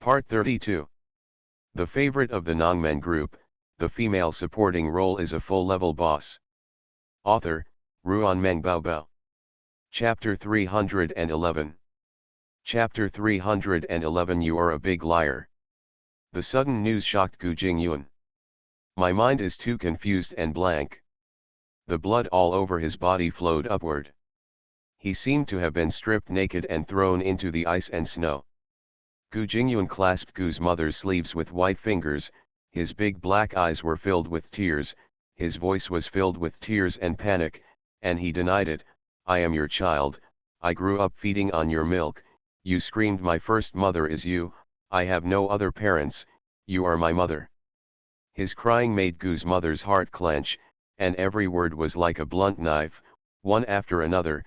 Part 32. The favorite of the Nongmen group, the female supporting role is a full-level boss. Author, Ruanmeng Baobao. Chapter 311. Chapter 311 You are a big liar. The sudden news shocked Gu Jingyun. My mind is too confused and blank. The blood all over his body flowed upward. He seemed to have been stripped naked and thrown into the ice and snow. Gu Jingyun clasped Gu's mother's sleeves with white fingers, his big black eyes were filled with tears, his voice was filled with tears and panic, and he denied it. I am your child, I grew up feeding on your milk, you screamed my first mother is you, I have no other parents, you are my mother. His crying made Gu's mother's heart clench, and every word was like a blunt knife, one after another,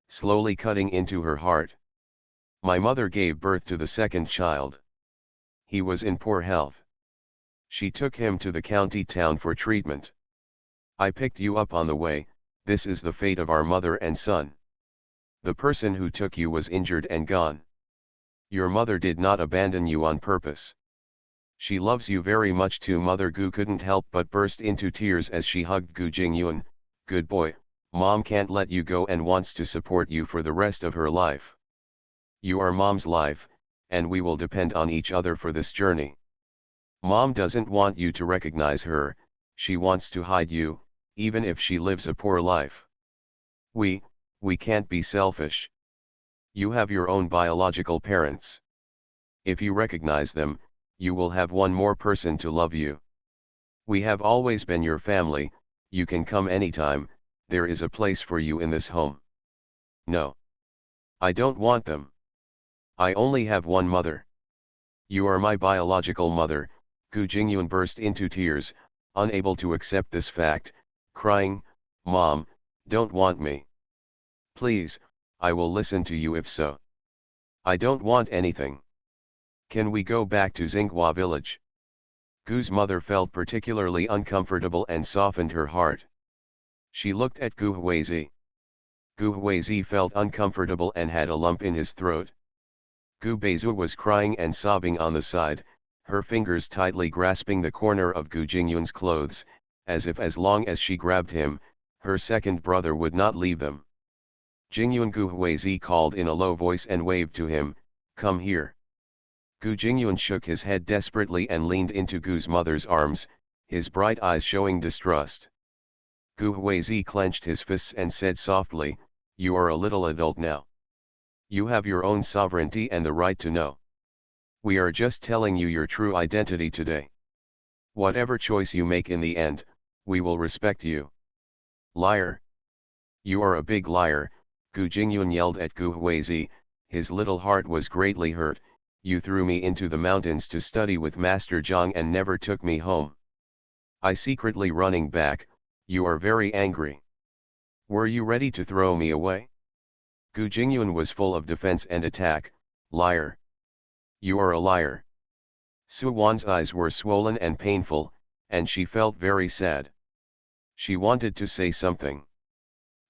slowly cutting into her heart. My mother gave birth to the second child. He was in poor health. She took him to the county town for treatment. I picked you up on the way, this is the fate of our mother and son. The person who took you was injured and gone. Your mother did not abandon you on purpose. She loves you very much too. Mother Gu couldn't help but burst into tears as she hugged Gu Jingyun. Good boy, Mom can't let you go and wants to support you for the rest of her life. You are Mom's life, and we will depend on each other for this journey. Mom doesn't want you to recognize her, she wants to hide you, even if she lives a poor life. We can't be selfish. You have your own biological parents. If you recognize them, you will have one more person to love you. We have always been your family, you can come anytime, there is a place for you in this home. No. I don't want them. I only have one mother. You are my biological mother. Gu Jingyun burst into tears, unable to accept this fact, crying, Mom, don't want me. Please, I will listen to you if so. I don't want anything. Can we go back to Xinghua village? Gu's mother felt particularly uncomfortable and softened her heart. She looked at Gu Huizi. Gu Huizi felt uncomfortable and had a lump in his throat. Gu Beizu was crying and sobbing on the side, her fingers tightly grasping the corner of Gu Jingyun's clothes, as if as long as she grabbed him, her second brother would not leave them. Jingyun Gu Huizi called in a low voice and waved to him, come here. Gu Jingyun shook his head desperately and leaned into Gu's mother's arms, his bright eyes showing distrust. Gu Huizi clenched his fists and said softly, you are a little adult now. You have your own sovereignty and the right to know. We are just telling you your true identity today. Whatever choice you make in the end, we will respect you. Liar. You are a big liar, Gu Jingyun yelled at Gu Huizi, his little heart was greatly hurt, you threw me into the mountains to study with Master Zhang and never took me home. I secretly running back, you are very angry. Were you ready to throw me away? Gu Jingyun was full of defense and attack, liar. You are a liar. Su Wan's eyes were swollen and painful, and she felt very sad. She wanted to say something.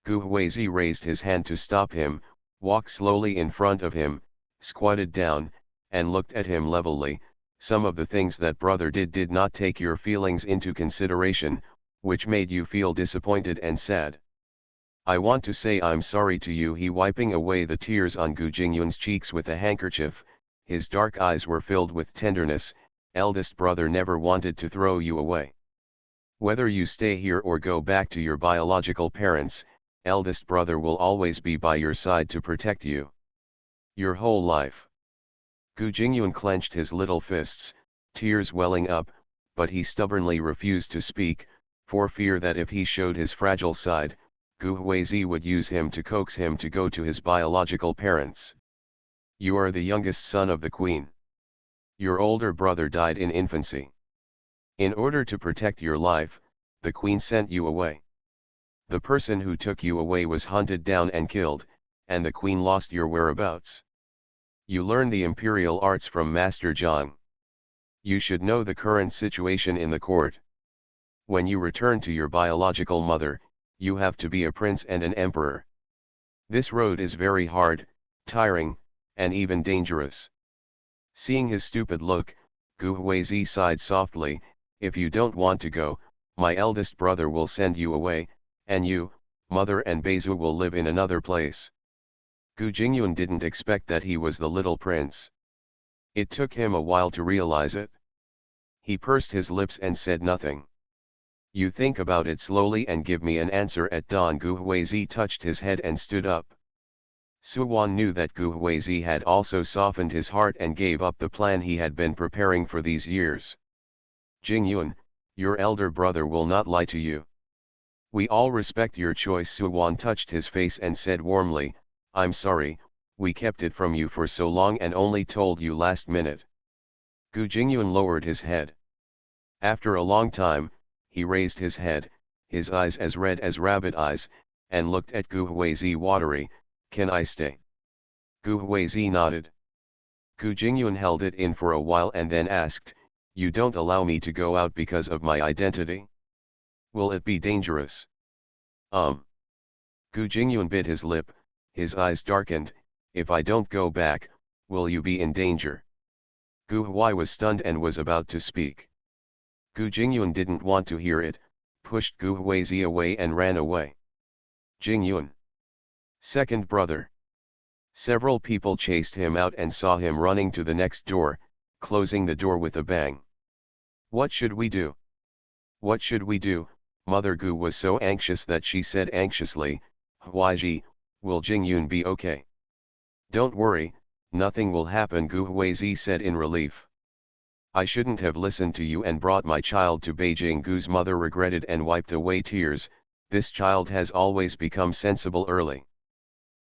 Gu Huizi raised his hand to stop him, walked slowly in front of him, squatted down, and looked at him levelly. Some of the things that brother did not take your feelings into consideration, which made you feel disappointed and sad. I want to say I'm sorry to you. He wiping away the tears on Gu Jingyun's cheeks with a handkerchief, his dark eyes were filled with tenderness, eldest brother never wanted to throw you away. Whether you stay here or go back to your biological parents, eldest brother will always be by your side to protect you. Your whole life. Gu Jingyun clenched his little fists, tears welling up, but he stubbornly refused to speak, for fear that if he showed his fragile side, Gu Huizi would use him to coax him to go to his biological parents. You are the youngest son of the queen. Your older brother died in infancy. In order to protect your life, the queen sent you away. The person who took you away was hunted down and killed, and the queen lost your whereabouts. You learned the imperial arts from Master Zhang. You should know the current situation in the court. When you return to your biological mother, you have to be a prince and an emperor. This road is very hard, tiring, and even dangerous. Seeing his stupid look, Gu Huizi sighed softly, if you don't want to go, my eldest brother will send you away, and you, mother and Beizu will live in another place. Gu Jingyun didn't expect that he was the little prince. It took him a while to realize it. He pursed his lips and said nothing. You think about it slowly and give me an answer at dawn. Gu Huizi touched his head and stood up. Suwan knew that Gu Huizi had also softened his heart and gave up the plan he had been preparing for these years. Jingyun, your elder brother will not lie to you. We all respect your choice. Suwan touched his face and said warmly, I'm sorry, we kept it from you for so long and only told you last minute. Gu Jingyun lowered his head. After a long time, he raised his head, his eyes as red as rabbit eyes, and looked at Gu Huizi watery, can I stay? Gu Huizi nodded. Gu Jingyun held it in for a while and then asked, you don't allow me to go out because of my identity? Will it be dangerous? Gu Jingyun bit his lip, his eyes darkened, if I don't go back, will you be in danger? Gu Hui was stunned and was about to speak. Gu Jingyun didn't want to hear it, pushed Gu Huizi away and ran away. Jingyun. Second brother. Several people chased him out and saw him running to the next door, closing the door with a bang. What should we do? What should we do? Mother Gu was so anxious that she said anxiously, Huiji, will Jingyun be okay? Don't worry, nothing will happen. Gu Huizi said in relief. I shouldn't have listened to you and brought my child to Beijing. Gu's mother regretted and wiped away tears, this child has always become sensible early.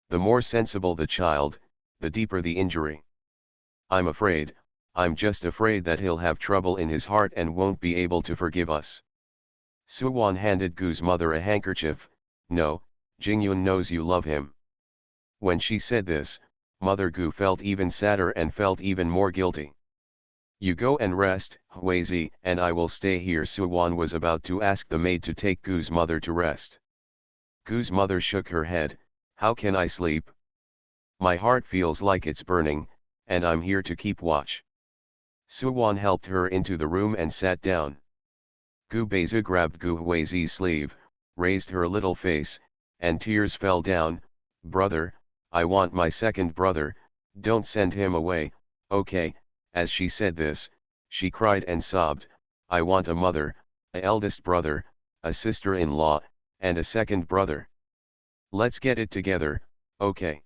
The more sensible the child, the deeper the injury. I'm just afraid that he'll have trouble in his heart and won't be able to forgive us. Suwan handed Gu's mother a handkerchief, no, Jingyun knows you love him. When she said this, Mother Gu felt even sadder and felt even more guilty. You go and rest, Huizi, and I will stay here. Suwan was about to ask the maid to take Gu's mother to rest. Gu's mother shook her head, how can I sleep? My heart feels like it's burning, and I'm here to keep watch. Suwan helped her into the room and sat down. Gu Beizu grabbed Gu Huizi's sleeve, raised her little face, and tears fell down, brother, I want my second brother, don't send him away, okay. As she said this, she cried and sobbed, I want a mother, a eldest brother, a sister-in-law, and a second brother. Let's get it together, okay.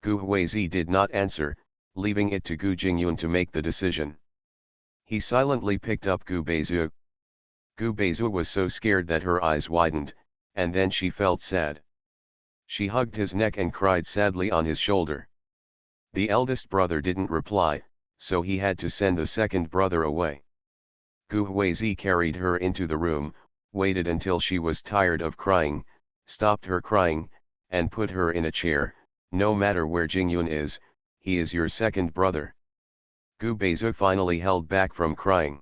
Gu Huizi did not answer, leaving it to Gu Jingyun to make the decision. He silently picked up Gu Beizu. Gu Beizu was so scared that her eyes widened, and then she felt sad. She hugged his neck and cried sadly on his shoulder. The eldest brother didn't reply, so he had to send the second brother away. Gu Huizi carried her into the room, waited until she was tired of crying, stopped her crying, and put her in a chair. No matter where Jingyun is, he is your second brother. Gu Beizu finally held back from crying.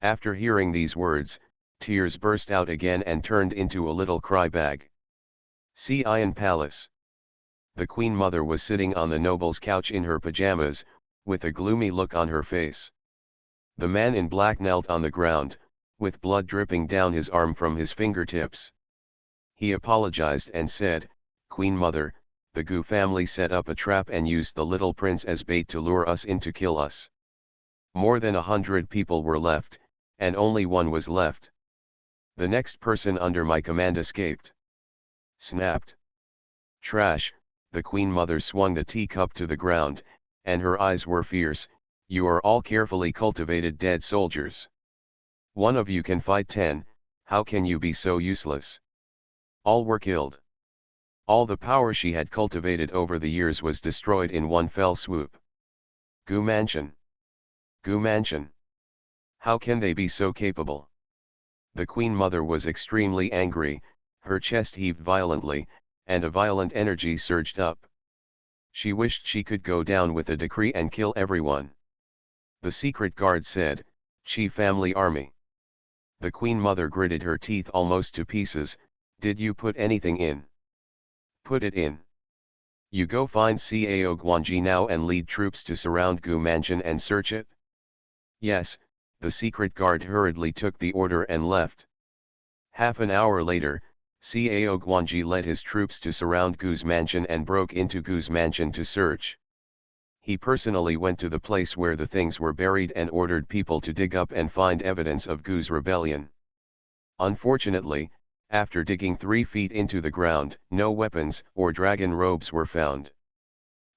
After hearing these words, tears burst out again and turned into a little cry bag. See Iron Palace. The Queen Mother was sitting on the noble's couch in her pajamas, with a gloomy look on her face. The man in black knelt on the ground, with blood dripping down his arm from his fingertips. He apologized and said, Queen Mother, the Gu family set up a trap and used the little prince as bait to lure us in to kill us. More than 100 people were left, and only one was left. The next person under my command escaped. Snapped. Trash, the Queen Mother swung the teacup to the ground, and her eyes were fierce, you are all carefully cultivated dead soldiers. One of you can fight 10, how can you be so useless? All were killed. All the power she had cultivated over the years was destroyed in one fell swoop. Gu Mansion. Gu Mansion. How can they be so capable? The Queen Mother was extremely angry, her chest heaved violently, and a violent energy surged up. She wished she could go down with a decree and kill everyone. The secret guard said, Chief Family Army. The Queen Mother gritted her teeth almost to pieces, did you put anything in? Put it in. You go find Cao Guanji now and lead troops to surround Gu Mansion and search it? Yes, the secret guard hurriedly took the order and left. Half an hour later, Cao Guanji led his troops to surround Gu's mansion and broke into Gu's mansion to search. He personally went to the place where the things were buried and ordered people to dig up and find evidence of Gu's rebellion. Unfortunately, after digging 3 feet into the ground, no weapons or dragon robes were found.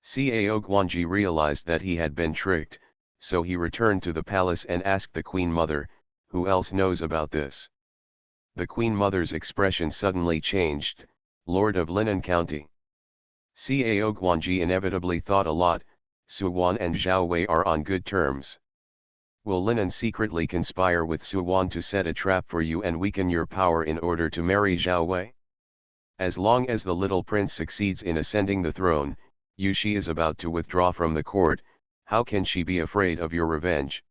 Cao Guanji realized that he had been tricked, so he returned to the palace and asked the Queen Mother, "Who else knows about this?" The Queen Mother's expression suddenly changed, "Lord of Linan County." Cao Guanji inevitably thought a lot, Suwan and Zhao Wei are on good terms. Will Linan secretly conspire with Suwan to set a trap for you and weaken your power in order to marry Zhao Wei? As long as the little prince succeeds in ascending the throne, Yushi is about to withdraw from the court. How can she be afraid of your revenge?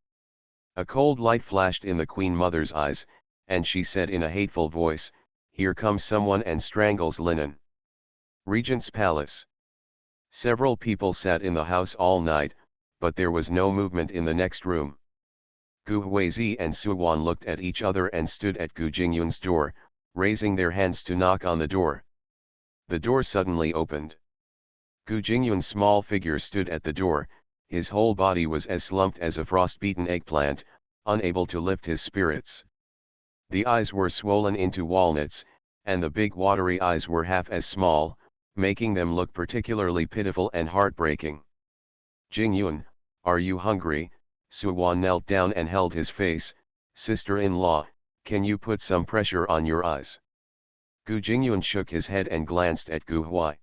A cold light flashed in the Queen Mother's eyes, and she said in a hateful voice, "Here comes someone and strangles Linan." Regent's Palace. Several people sat in the house all night, but there was no movement in the next room. Gu Huizi and Suwan looked at each other and stood at Gu Jingyun's door, raising their hands to knock on the door. The door suddenly opened. Gu Jingyun's small figure stood at the door. His whole body was as slumped as a frost-beaten eggplant, unable to lift his spirits. The eyes were swollen into walnuts, and the big watery eyes were half as small, making them look particularly pitiful and heartbreaking. "Jingyun, are you hungry?" Suwan knelt down and held his face. "Sister-in-law, can you put some pressure on your eyes?" Gu Jingyun shook his head and glanced at Gu Hui.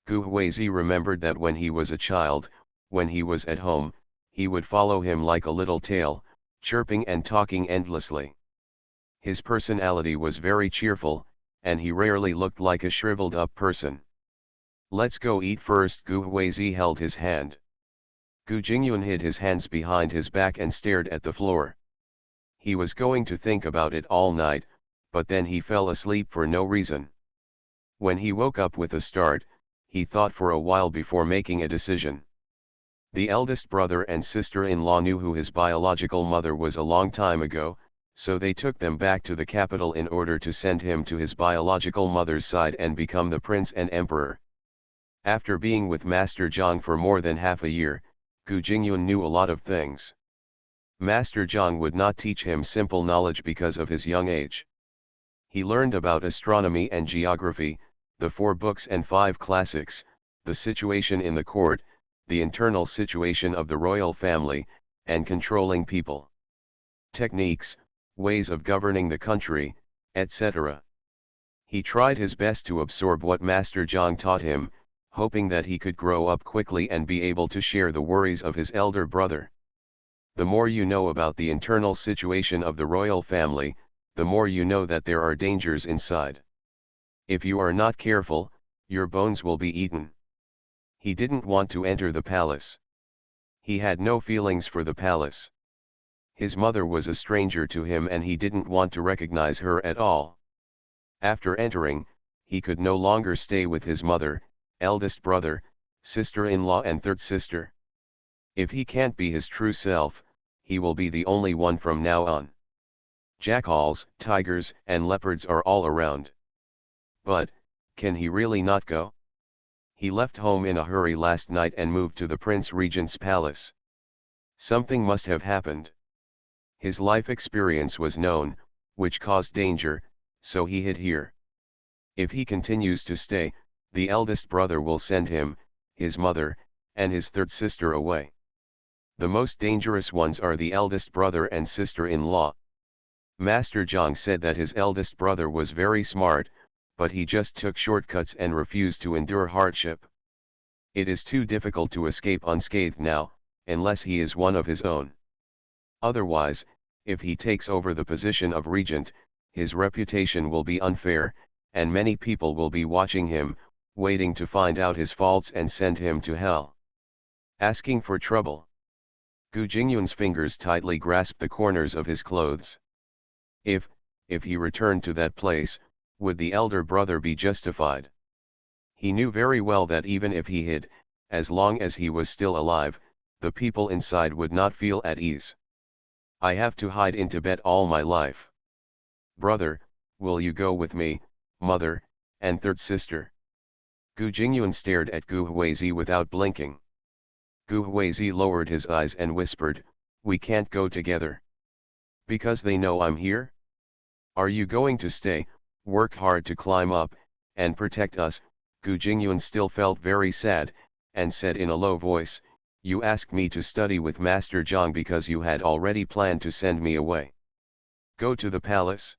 Gu Huizi remembered that when he was a child, when he was at home, he would follow him like a little tail, chirping and talking endlessly. His personality was very cheerful, and he rarely looked like a shriveled-up person. "Let's go eat first." Gu Huizi held his hand. Gu Jingyun hid his hands behind his back and stared at the floor. He was going to think about it all night, but then he fell asleep for no reason. When he woke up with a start, he thought for a while before making a decision. The eldest brother and sister-in-law knew who his biological mother was a long time ago, so they took them back to the capital in order to send him to his biological mother's side and become the prince and emperor. After being with Master Zhang for more than half a year, Gu Jingyun knew a lot of things. Master Zhang would not teach him simple knowledge because of his young age. He learned about astronomy and geography, the 4 books and 5 classics, the situation in the court, the internal situation of the royal family, and controlling people. Techniques, ways of governing the country, etc. He tried his best to absorb what Master Zhang taught him, hoping that he could grow up quickly and be able to share the worries of his elder brother. The more you know about the internal situation of the royal family, the more you know that there are dangers inside. If you are not careful, your bones will be eaten. He didn't want to enter the palace. He had no feelings for the palace. His mother was a stranger to him and he didn't want to recognize her at all. After entering, he could no longer stay with his mother, eldest brother, sister-in-law and third sister. If he can't be his true self, he will be the only one from now on. Jackals, tigers, and leopards are all around. But, can he really not go? He left home in a hurry last night and moved to the Prince Regent's palace. Something must have happened. His life experience was known, which caused danger, so he hid here. If he continues to stay, the eldest brother will send him, his mother, and his third sister away. The most dangerous ones are the eldest brother and sister-in-law. Master Zhang said that his eldest brother was very smart, but he just took shortcuts and refused to endure hardship. It is too difficult to escape unscathed now, unless he is one of his own. Otherwise, if he takes over the position of regent, his reputation will be unfair, and many people will be watching him, waiting to find out his faults and send him to hell. Asking for trouble. Gu Jingyun's fingers tightly grasped the corners of his clothes. If he returned to that place, would the elder brother be justified? He knew very well that even if he hid, as long as he was still alive, the people inside would not feel at ease. I have to hide in Tibet all my life. Brother, will you go with me, mother, and third sister? Gu Jingyuan stared at Gu Huizi without blinking. Gu Huizi lowered his eyes and whispered, we can't go together. Because they know I'm here? Are you going to stay, work hard to climb up, and protect us? Gu Jingyuan still felt very sad, and said in a low voice, you asked me to study with Master Zhang because you had already planned to send me away. Go to the palace?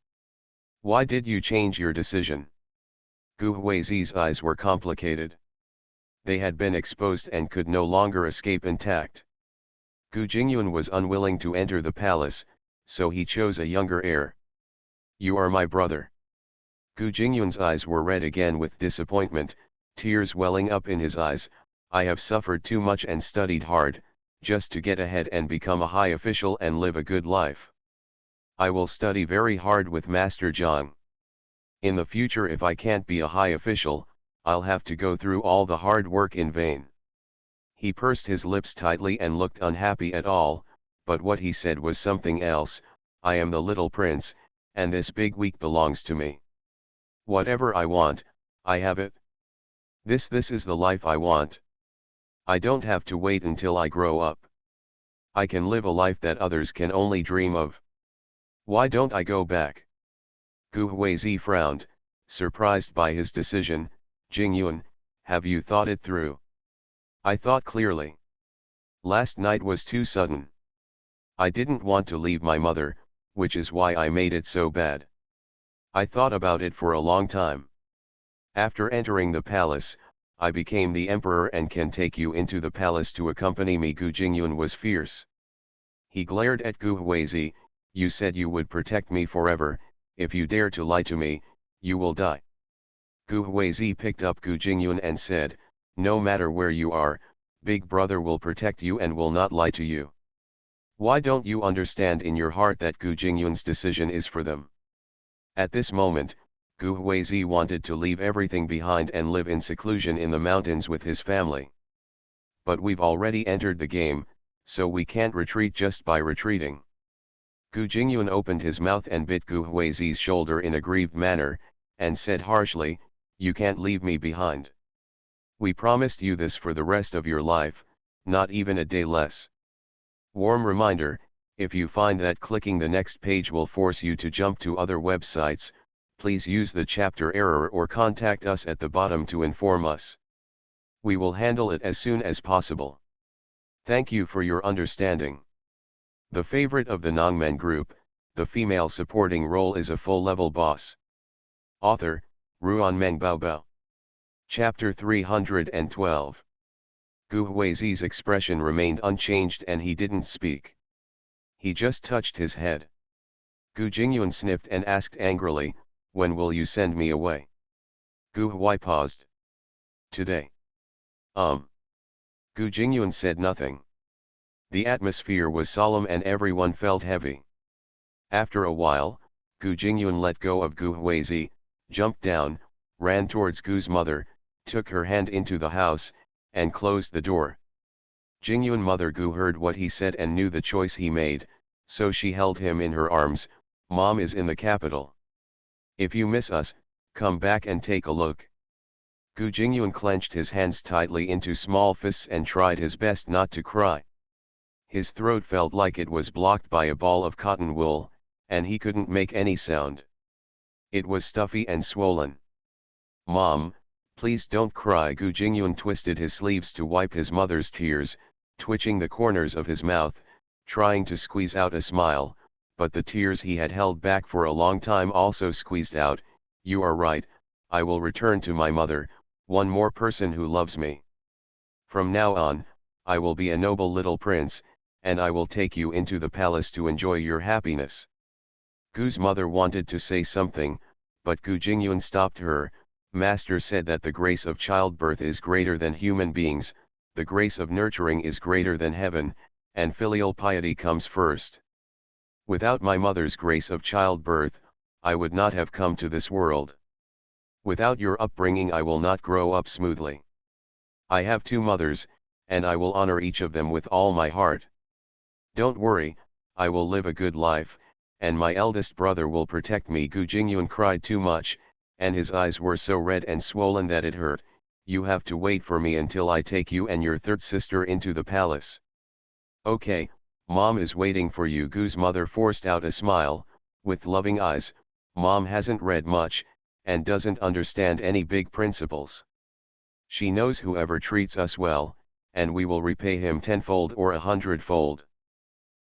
Why did you change your decision? Gu Huizi's eyes were complicated. They had been exposed and could no longer escape intact. Gu Jingyuan was unwilling to enter the palace, so he chose a younger heir. You are my brother. Gu Jingyuan's eyes were red again with disappointment, tears welling up in his eyes. I have suffered too much and studied hard, just to get ahead and become a high official and live a good life. I will study very hard with Master Zhang. In the future, if I can't be a high official, I'll have to go through all the hard work in vain. He pursed his lips tightly and looked unhappy at all, but what he said was something else. I am the little prince, and this big week belongs to me. Whatever I want, I have it. This is the life I want. I don't have to wait until I grow up. I can live a life that others can only dream of. Why don't I go back? Gu Huizi frowned, surprised by his decision. Jingyuan, have you thought it through? I thought clearly. Last night was too sudden. I didn't want to leave my mother, which is why I made it so bad. I thought about it for a long time. After entering the palace, I became the emperor and can take you into the palace to accompany me. Gu Jingyuan was fierce. He glared at Gu Huizi. You said you would protect me forever. If you dare to lie to me, you will die. Gu Huizi picked up Gu Jingyuan and said, no matter where you are, Big Brother will protect you and will not lie to you. Why don't you understand in your heart that Gu Jingyuan's decision is for them? At this moment, Gu Huizi wanted to leave everything behind and live in seclusion in the mountains with his family. But we've already entered the game, so we can't retreat just by retreating. Gu Jingyuan opened his mouth and bit Gu Huizi's shoulder in a grieved manner, and said harshly, you can't leave me behind. We promised you this for the rest of your life, not even a day less. Warm reminder, if you find that clicking the next page will force you to jump to other websites, please use the chapter error or contact us at the bottom to inform us. We will handle it as soon as possible. Thank you for your understanding. The favorite of the Nongmen group, the female supporting role is a full-level boss. Author, Ruanmeng Baobao. Chapter 312. Gu Huizi's expression remained unchanged and he didn't speak. He just touched his head. Gu Jingyuan sniffed and asked angrily, when will you send me away? Gu Hui paused. Today. Gu Jingyuan said nothing. The atmosphere was solemn and everyone felt heavy. After a while, Gu Jingyuan let go of Gu Huizi, jumped down, ran towards Gu's mother, took her hand into the house, and closed the door. Jingyuan mother Gu heard what he said and knew the choice he made, so she held him in her arms. Mom is in the capital. If you miss us, come back and take a look. Gu Jingyuan clenched his hands tightly into small fists and tried his best not to cry. His throat felt like it was blocked by a ball of cotton wool, and he couldn't make any sound. It was stuffy and swollen. Mom, please don't cry. Gu Jingyuan twisted his sleeves to wipe his mother's tears, twitching the corners of his mouth, trying to squeeze out a smile, but the tears he had held back for a long time also squeezed out. You are right, I will return to my mother, one more person who loves me. From now on, I will be a noble little prince, and I will take you into the palace to enjoy your happiness. Gu's mother wanted to say something, but Gu Jingyuan stopped her. Master said that the grace of childbirth is greater than human beings, the grace of nurturing is greater than heaven, and filial piety comes first. Without my mother's grace of childbirth, I would not have come to this world. Without your upbringing I will not grow up smoothly. I have two mothers, and I will honor each of them with all my heart. Don't worry, I will live a good life, and my eldest brother will protect me. Gu Jingyun cried too much, and his eyes were so red and swollen that it hurt. You have to wait for me until I take you and your third sister into the palace. Okay, Mom is waiting for you. Gu's mother forced out a smile, with loving eyes. Mom hasn't read much, and doesn't understand any big principles. She knows whoever treats us well, and we will repay him tenfold or 100-fold.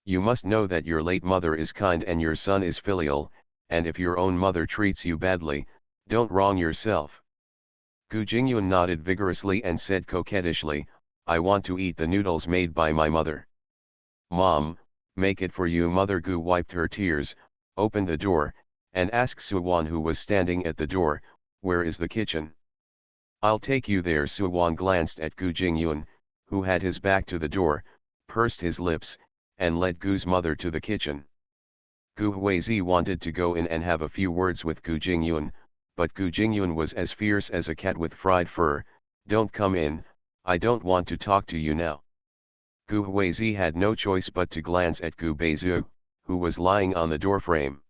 You must know that your late mother is kind and your son is filial, and if your own mother treats you badly, don't wrong yourself. Gu Jingyun nodded vigorously and said coquettishly, I want to eat the noodles made by my mother. Mom, make it for you. Mother Gu wiped her tears, opened the door, and asked Suwon, who was standing at the door, where is the kitchen? I'll take you there. Suwon glanced at Gu Jingyun, who had his back to the door, pursed his lips, and led Gu's mother to the kitchen. Gu Huizi wanted to go in and have a few words with Gu Jingyun, but Gu Jingyun was as fierce as a cat with fried fur. Don't come in, I don't want to talk to you now. Gu Huizi had no choice but to glance at Gu Beizu, who was lying on the doorframe.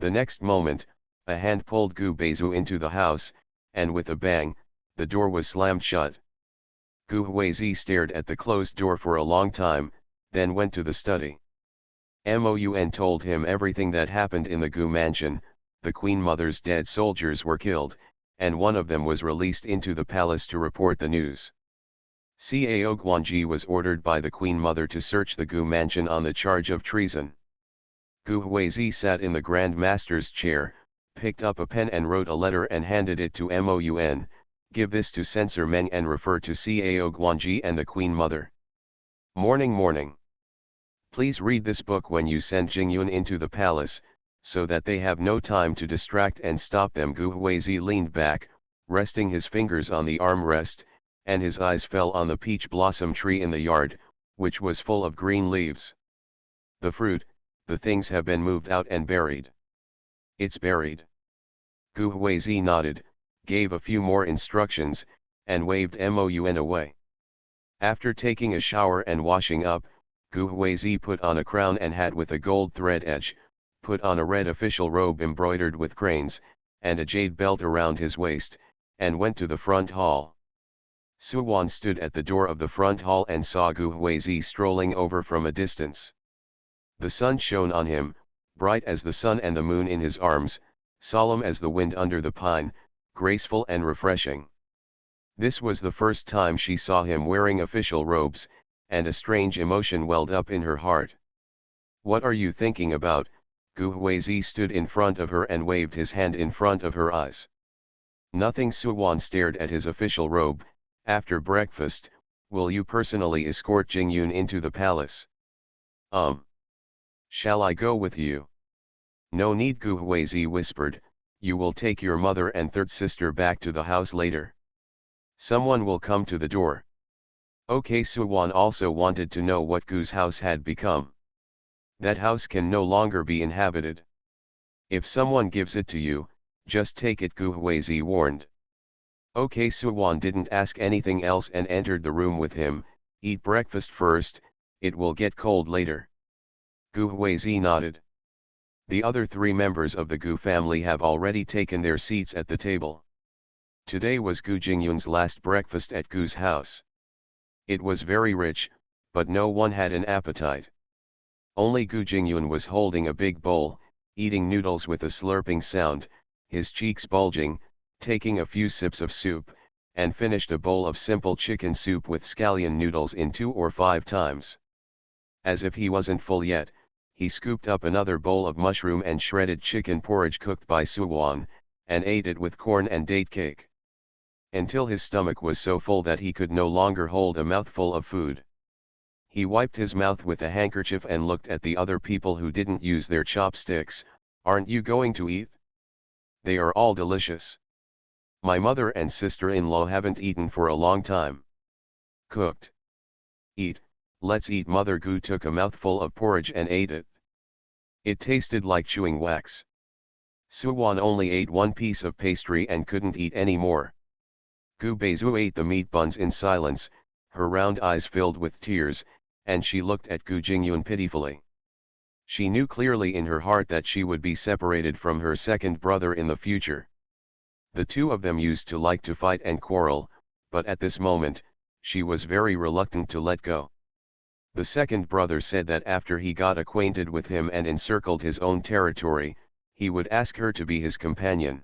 The next moment, a hand pulled Gu Beizu into the house, and with a bang, the door was slammed shut. Gu Huizi stared at the closed door for a long time, then went to the study. Mon told him everything that happened in the Gu mansion. The Queen Mother's dead soldiers were killed, and one of them was released into the palace to report the news. Cao Guanji was ordered by the Queen Mother to search the Gu mansion on the charge of treason. Gu Huizi sat in the Grand Master's chair, picked up a pen and wrote a letter and handed it to Mon. Give this to Censor Meng and refer to Cao Guanji and the Queen Mother. Morning. Please read this book when you send Jingyun into the palace, so that they have no time to distract and stop them. Gu Huizi leaned back, resting his fingers on the armrest, and his eyes fell on the peach blossom tree in the yard, which was full of green leaves. The fruit, the things have been moved out and buried. It's buried. Gu Huizi nodded, gave a few more instructions, and waved Mon away. After taking a shower and washing up, Gu Huizi put on a crown and hat with a gold thread edge, put on a red official robe embroidered with cranes, and a jade belt around his waist, and went to the front hall. Suwon stood at the door of the front hall and saw Gu Huizi strolling over from a distance. The sun shone on him, bright as the sun, and the moon in his arms, solemn as the wind under the pine, graceful and refreshing. This was the first time she saw him wearing official robes, and a strange emotion welled up in her heart. What are you thinking about? Gu Huizi stood in front of her and waved his hand in front of her eyes. Nothing. Suwon stared at his official robe. After breakfast, will you personally escort Jingyun into the palace? Shall I go with you? No need. Gu Huizi whispered, you will take your mother and third sister back to the house later. Someone will come to the door. Okay. Suwon also wanted to know what Gu's house had become. That house can no longer be inhabited. If someone gives it to you, just take it, Gu Huizi warned. Okay. Suwon didn't ask anything else and entered the room with him. Eat breakfast first, it will get cold later. Gu Huizi nodded. The other three members of the Gu family have already taken their seats at the table. Today was Gu Jingyun's last breakfast at Gu's house. It was very rich, but no one had an appetite. Only Gu Jingyun was holding a big bowl, eating noodles with a slurping sound, his cheeks bulging, taking a few sips of soup, and finished a bowl of simple chicken soup with scallion noodles in 2 or 5 times. As if he wasn't full yet, he scooped up another bowl of mushroom and shredded chicken porridge cooked by Suwon, and ate it with corn and date cake. Until his stomach was so full that he could no longer hold a mouthful of food. He wiped his mouth with a handkerchief and looked at the other people who didn't use their chopsticks. Aren't you going to eat? They are all delicious. My mother and sister-in-law haven't eaten for a long time. Cooked. Eat, let's eat. Mother Gu took a mouthful of porridge and ate it. It tasted like chewing wax. Suwon only ate one piece of pastry and couldn't eat any more. Gu Beizu ate the meat buns in silence, her round eyes filled with tears, and she looked at Gu Jingyun pitifully. She knew clearly in her heart that she would be separated from her second brother in the future. The two of them used to like to fight and quarrel, but at this moment, she was very reluctant to let go. The second brother said that after he got acquainted with him and encircled his own territory, he would ask her to be his companion.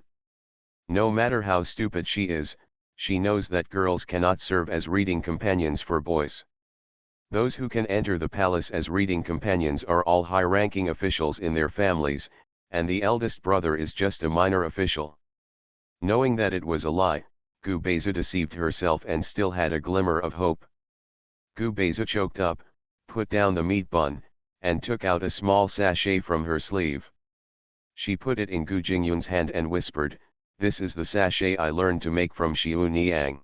No matter how stupid she is, she knows that girls cannot serve as reading companions for boys. Those who can enter the palace as reading companions are all high-ranking officials in their families, and the eldest brother is just a minor official. Knowing that it was a lie, Gu Beizu deceived herself and still had a glimmer of hope. Gu Beizu choked up, put down the meat bun, and took out a small sachet from her sleeve. She put it in Gu Jingyun's hand and whispered, "This is the sachet I learned to make from Xiu Niang.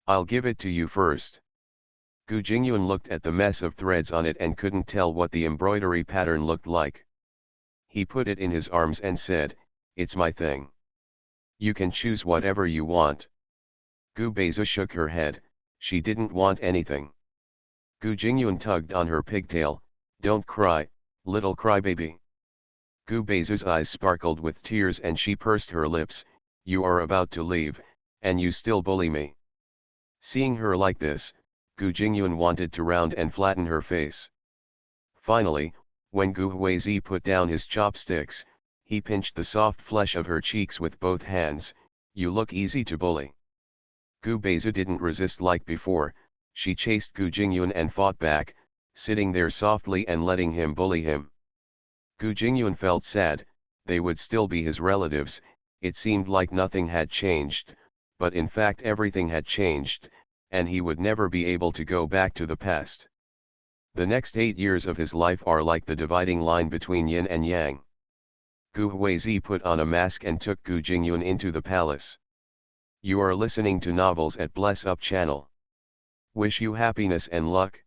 I'll give it to you first." Gu Jingyun looked at the mess of threads on it and couldn't tell what the embroidery pattern looked like. He put it in his arms and said, "It's my thing. You can choose whatever you want." Gu Beizu shook her head, she didn't want anything. Gu Jingyun tugged on her pigtail, "Don't cry, little crybaby." Gu Beizu's eyes sparkled with tears and she pursed her lips, "You are about to leave, and you still bully me." Seeing her like this, Gu Jingyun wanted to round and flatten her face. Finally, when Gu Huizi put down his chopsticks, he pinched the soft flesh of her cheeks with both hands. "You look easy to bully." Gu Beizu didn't resist like before, she chased Gu Jingyun and fought back, sitting there softly and letting him bully him. Gu Jingyun felt sad, they would still be his relatives, it seemed like nothing had changed, but in fact everything had changed, and he would never be able to go back to the past. The next 8 years of his life are like the dividing line between yin and yang. Gu Huizi put on a mask and took Gu Jingyun into the palace. You are listening to Novels at Bless Up channel. Wish you happiness and luck.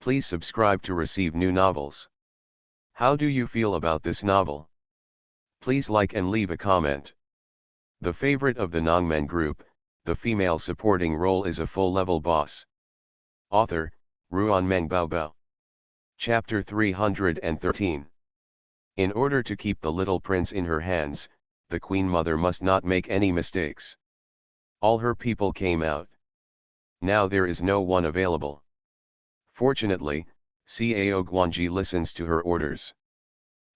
Please subscribe to receive new novels. How do you feel about this novel? Please like and leave a comment. The favorite of the Nongmen group, the female supporting role is a full-level boss. Author, Ruanmeng Baobao. Chapter 313. In order to keep the little prince in her hands, the Queen Mother must not make any mistakes. All her people came out. Now there is no one available. Fortunately, Cao Guanji listens to her orders.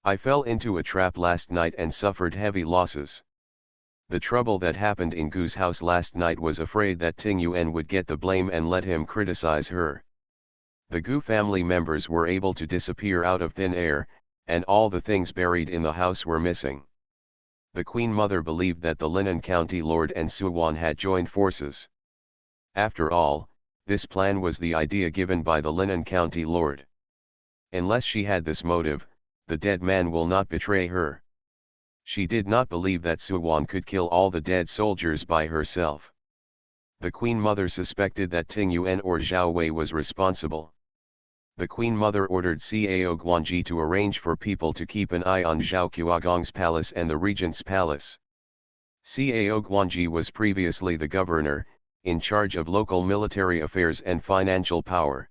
I fell into a trap last night and suffered heavy losses. The trouble that happened in Gu's house last night was afraid that Ting Yuan would get the blame and let him criticize her. The Gu family members were able to disappear out of thin air, and all the things buried in the house were missing. The Queen Mother believed that the Linen County Lord and Suwon had joined forces. After all, this plan was the idea given by the Linen County Lord. Unless she had this motive, the dead man will not betray her. She did not believe that Suwon could kill all the dead soldiers by herself. The Queen Mother suspected that Ting Yuan or Zhao Wei was responsible. The Queen Mother ordered Cao Guanji to arrange for people to keep an eye on Zhao Qiagong's palace and the regent's palace. Cao Guanji was previously the governor, in charge of local military affairs and financial power.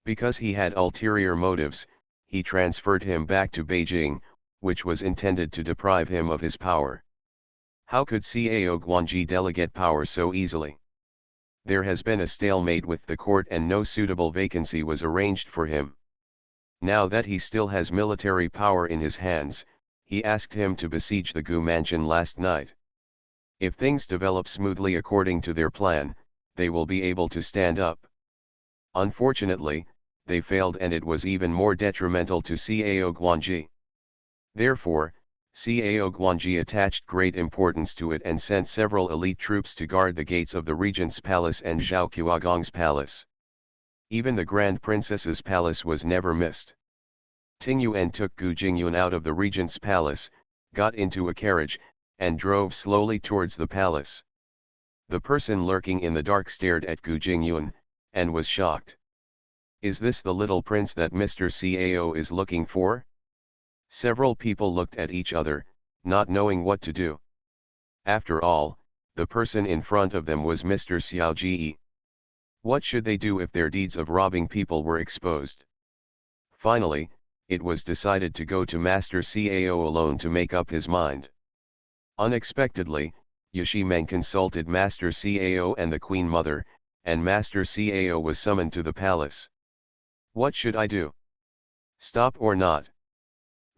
Because he had ulterior motives, he transferred him back to Beijing, which was intended to deprive him of his power. How could Cao Guanji delegate power so easily? There has been a stalemate with the court and no suitable vacancy was arranged for him. Now that he still has military power in his hands, he asked him to besiege the Gu mansion last night. If things develop smoothly according to their plan, they will be able to stand up. Unfortunately, they failed and it was even more detrimental to Cao Guanji. Therefore, Cao Guanji attached great importance to it and sent several elite troops to guard the gates of the regent's palace and Zhao Qiagong's palace. Even the Grand Princess's palace was never missed. Ting Yuan took Gu Jingyun out of the regent's palace, got into a carriage, and drove slowly towards the palace. The person lurking in the dark stared at Gu Jingyun, and was shocked. Is this the little prince that Mr. Cao is looking for? Several people looked at each other, not knowing what to do. After all, the person in front of them was Mr. Xiaoji. What should they do if their deeds of robbing people were exposed? Finally, it was decided to go to Master Cao alone to make up his mind. Unexpectedly, Yashimeng consulted Master Cao and the Queen Mother, and Master Cao was summoned to the palace. What should I do? Stop or not?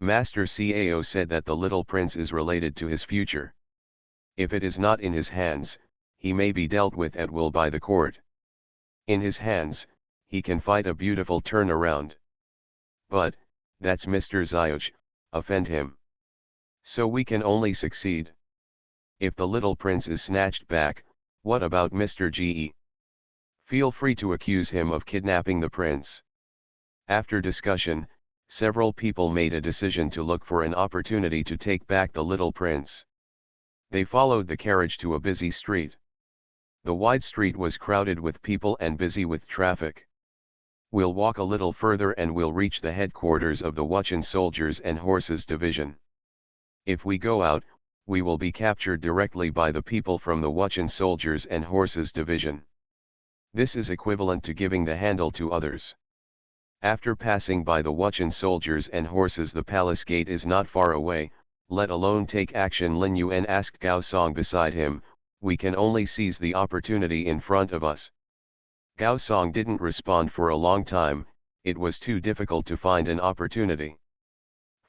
Master Cao said that the little prince is related to his future. If it is not in his hands, he may be dealt with at will by the court. In his hands, he can fight a beautiful turnaround. But, that's Mr. Xiaoji, offend him. So we can only succeed. If the little prince is snatched back, what about Mr. Ge? Feel free to accuse him of kidnapping the prince. After discussion, several people made a decision to look for an opportunity to take back the little prince. They followed the carriage to a busy street. The wide street was crowded with people and busy with traffic. We'll walk a little further and we'll reach the headquarters of the Wuchen Soldiers and Horses Division. If we go out, we will be captured directly by the people from the Wuchen Soldiers and Horses Division. This is equivalent to giving the handle to others. After passing by the Wuchen Soldiers and Horses, the palace gate is not far away, let alone take action. Lin Yuan asked Gao Song beside him, we can only seize the opportunity in front of us. Gao Song didn't respond for a long time, it was too difficult to find an opportunity.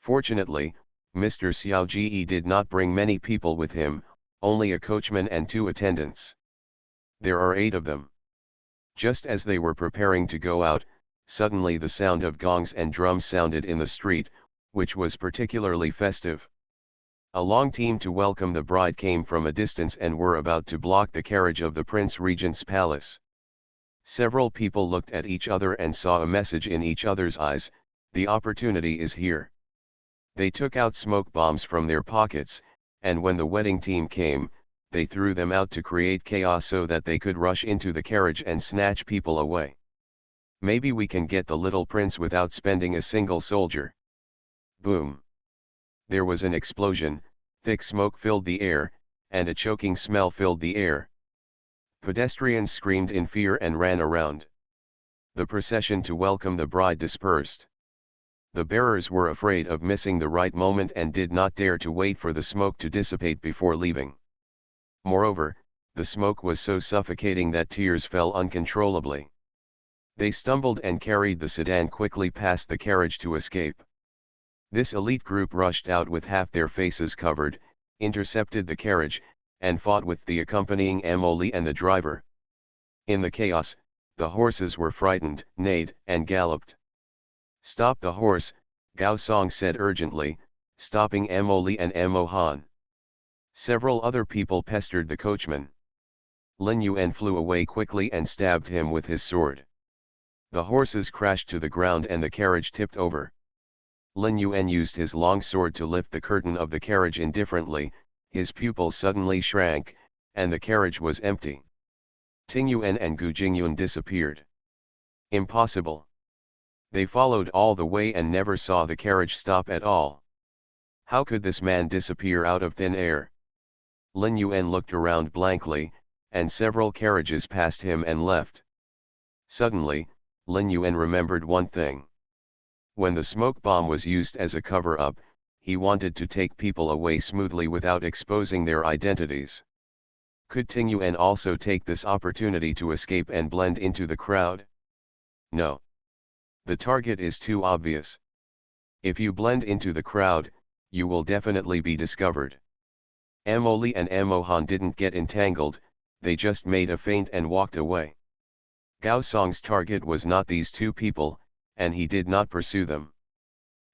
Fortunately, Mr. Xiaoji did not bring many people with him, only a coachman and 2 attendants. There are 8 of them. Just as they were preparing to go out, suddenly the sound of gongs and drums sounded in the street, which was particularly festive. A long team to welcome the bride came from a distance and were about to block the carriage of the Prince Regent's palace. Several people looked at each other and saw a message in each other's eyes, the opportunity is here. They took out smoke bombs from their pockets, and when the wedding team came, they threw them out to create chaos so that they could rush into the carriage and snatch people away. Maybe we can get the little prince without spending a single soldier. Boom. There was an explosion, thick smoke filled the air, and a choking smell filled the air. Pedestrians screamed in fear and ran around. The procession to welcome the bride dispersed. The bearers were afraid of missing the right moment and did not dare to wait for the smoke to dissipate before leaving. Moreover, the smoke was so suffocating that tears fell uncontrollably. They stumbled and carried the sedan quickly past the carriage to escape. This elite group rushed out with half their faces covered, intercepted the carriage, and fought with the accompanying Emoli and the driver. In the chaos, the horses were frightened, neighed, and galloped. Stop the horse, Gao Song said urgently, stopping Emoli and Emo Han. Several other people pestered the coachman. Lin Yuan flew away quickly and stabbed him with his sword. The horses crashed to the ground and the carriage tipped over. Lin Yuan used his long sword to lift the curtain of the carriage indifferently, his pupils suddenly shrank, and the carriage was empty. Ting Yuan and Gu Jingyun disappeared. Impossible. They followed all the way and never saw the carriage stop at all. How could this man disappear out of thin air? Lin Yuan looked around blankly, and several carriages passed him and left. Suddenly, Lin Yuan remembered one thing. When the smoke bomb was used as a cover-up, he wanted to take people away smoothly without exposing their identities. Could Ting Yuan also take this opportunity to escape and blend into the crowd? No. The target is too obvious. If you blend into the crowd, you will definitely be discovered. Emoli and Emohan didn't get entangled, they just made a feint and walked away. Gao Song's target was not these 2 people, and he did not pursue them.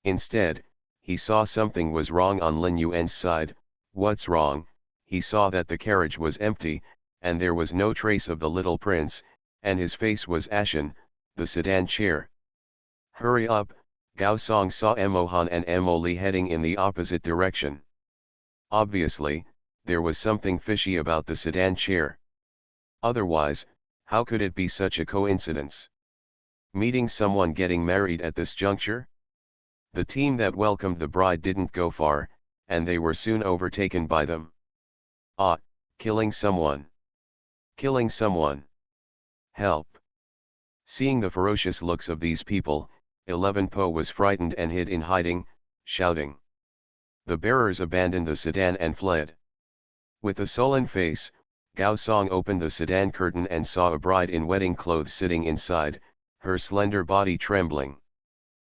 Instead, he saw something was wrong on Lin Yuan's side. What's wrong? He saw that the carriage was empty, and there was no trace of the little prince, and his face was ashen, the sedan chair. Hurry up, Gao Song saw Emohan and Emoli heading in the opposite direction. Obviously, there was something fishy about the sedan chair. Otherwise, how could it be such a coincidence? Meeting someone getting married at this juncture? The team that welcomed the bride didn't go far, and they were soon overtaken by them. Ah, killing someone! Killing someone! Help! Seeing the ferocious looks of these people, 11 Po was frightened and hid in hiding, shouting. The bearers abandoned the sedan and fled. With a sullen face, Gao Song opened the sedan curtain and saw a bride in wedding clothes sitting inside, her slender body trembling.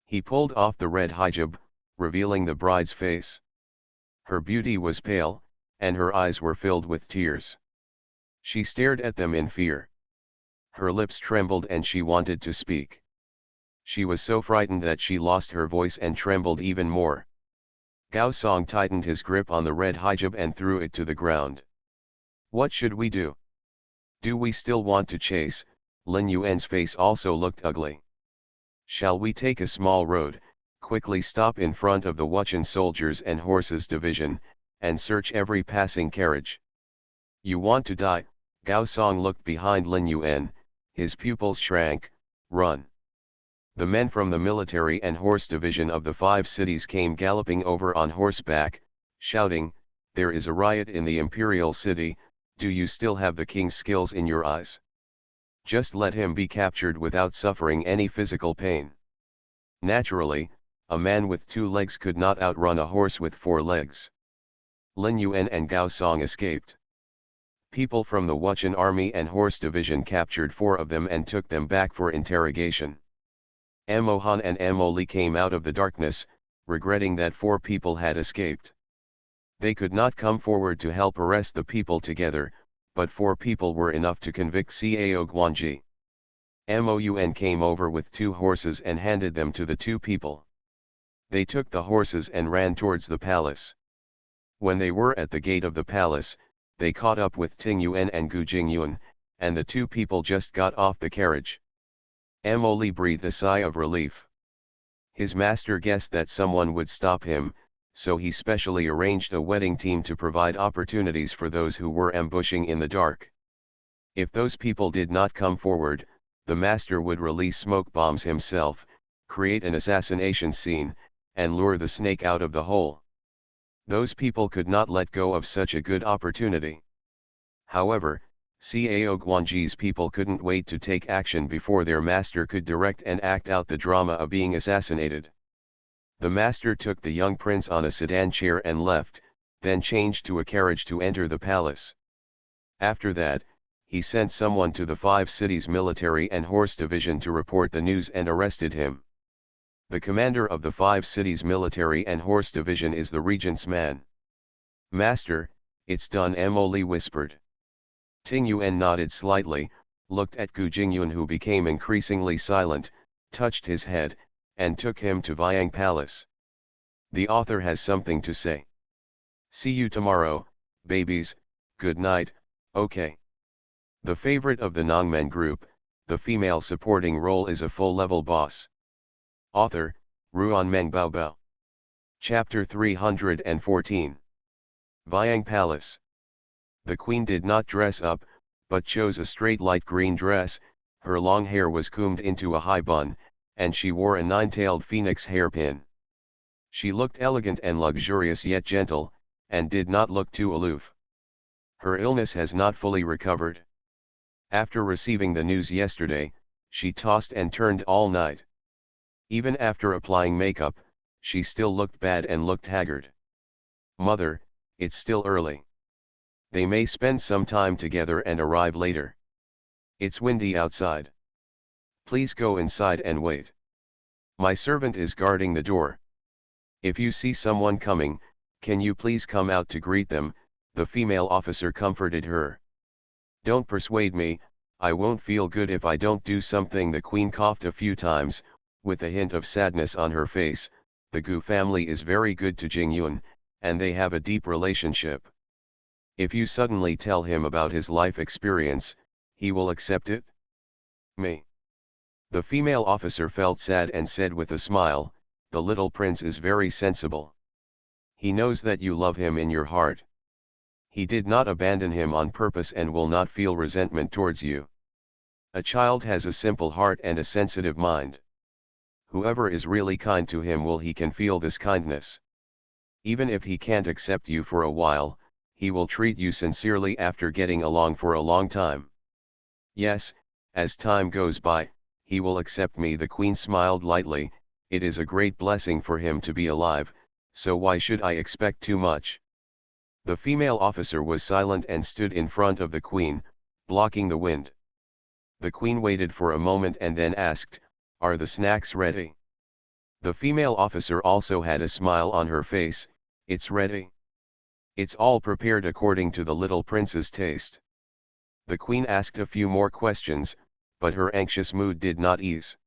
He pulled off the red hijab, revealing the bride's face. Her beauty was pale, and her eyes were filled with tears. She stared at them in fear. Her lips trembled and she wanted to speak. She was so frightened that she lost her voice and trembled even more. Gao Song tightened his grip on the red hijab and threw it to the ground. What should we do? Do we still want to chase? Lin Yuan's face also looked ugly. Shall we take a small road, quickly stop in front of the Wuchen soldiers and horses division, and search every passing carriage? You want to die? Gao Song looked behind Lin Yuan, his pupils shrank. Run! The men from the military and horse division of the 5 cities came galloping over on horseback, shouting, "There is a riot in the imperial city, do you still have the king's skills in your eyes? Just let him be captured without suffering any physical pain." Naturally, a man with 2 legs could not outrun a horse with 4 legs. Lin Yuan and Gao Song escaped. People from the Wuchen army and horse division captured 4 of them and took them back for interrogation. Mo Han and Mo Li came out of the darkness, regretting that 4 people had escaped. They could not come forward to help arrest the people together, but 4 people were enough to convict Cao Guanji. Moun came over with 2 horses and handed them to the 2 people. They took the horses and ran towards the palace. When they were at the gate of the palace, they caught up with Ting Yuan and Gu Jingyun, and the 2 people just got off the carriage. Mo Li breathed a sigh of relief. His master guessed that someone would stop him, so he specially arranged a wedding team to provide opportunities for those who were ambushing in the dark. If those people did not come forward, the master would release smoke bombs himself, create an assassination scene, and lure the snake out of the hole. Those people could not let go of such a good opportunity. However, Cao Guanji's people couldn't wait to take action before their master could direct and act out the drama of being assassinated. The master took the young prince on a sedan chair and left, then changed to a carriage to enter the palace. After that, he sent someone to the 5 cities military and horse division to report the news and arrested him. The commander of the 5 cities military and horse division is the regent's man. "Master, it's done," Mo Li whispered. Ting Yuan nodded slightly, looked at Gu Jingyun who became increasingly silent, touched his head, and took him to Viang Palace. The author has something to say. See you tomorrow, babies, good night, okay. The favorite of the Nongmen group, the female supporting role is a full-level boss. Author, Ruan Meng Baobao. Chapter 314. Viang Palace. The queen did not dress up, but chose a straight light green dress, her long hair was combed into a high bun, and she wore a 9-tailed phoenix hairpin. She looked elegant and luxurious yet gentle, and did not look too aloof. Her illness has not fully recovered. After receiving the news yesterday, she tossed and turned all night. Even after applying makeup, she still looked bad and looked haggard. "Mother, it's still early. They may spend some time together and arrive later. It's windy outside. Please go inside and wait. My servant is guarding the door. If you see someone coming, can you please come out to greet them?" the female officer comforted her. "Don't persuade me, I won't feel good if I don't do something." The queen coughed a few times, with a hint of sadness on her face. The Gu family is very good to Jingyun, and they have a deep relationship. If you suddenly tell him about his life experience, he will accept it? Me. The female officer felt sad and said with a smile, "The little prince is very sensible. He knows that you love him in your heart. He did not abandon him on purpose and will not feel resentment towards you. A child has a simple heart and a sensitive mind. Whoever is really kind to him he can feel this kindness." Even if he can't accept you for a while, he will treat you sincerely after getting along for a long time. Yes, as time goes by, he will accept me. The queen smiled lightly. It is a great blessing for him to be alive, so why should I expect too much? The female officer was silent and stood in front of the queen, blocking the wind. The queen waited for a moment and then asked, "Are the snacks ready?" The female officer also had a smile on her face. "It's ready. It's all prepared according to the little prince's taste." The queen asked a few more questions, but her anxious mood did not ease.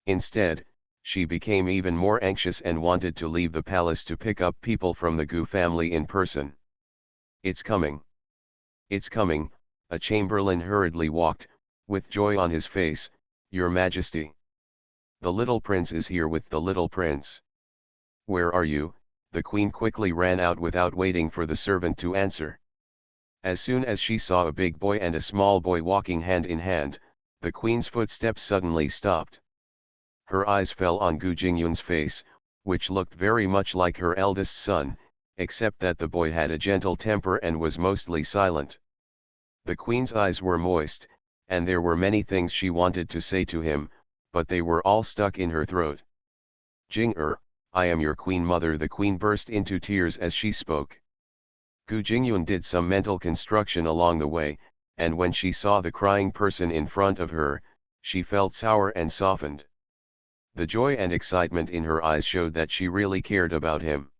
Instead, she became even more anxious and wanted to leave the palace to pick up people from the Gu family in person. "It's coming. It's coming," a chamberlain hurriedly walked, with joy on his face. "Your Majesty. The little prince is here with the little prince." "Where are you?" The queen quickly ran out without waiting for the servant to answer. As soon as she saw a big boy and a small boy walking hand in hand, the queen's footsteps suddenly stopped. Her eyes fell on Gu Jingyun's face, which looked very much like her eldest son, except that the boy had a gentle temper and was mostly silent. The queen's eyes were moist, and there were many things she wanted to say to him, but they were all stuck in her throat. "Jing-er, I am your queen mother." The queen burst into tears as she spoke. Gu Jingyun did some mental construction along the way, and when she saw the crying person in front of her, she felt sour and softened. The joy and excitement in her eyes showed that she really cared about him.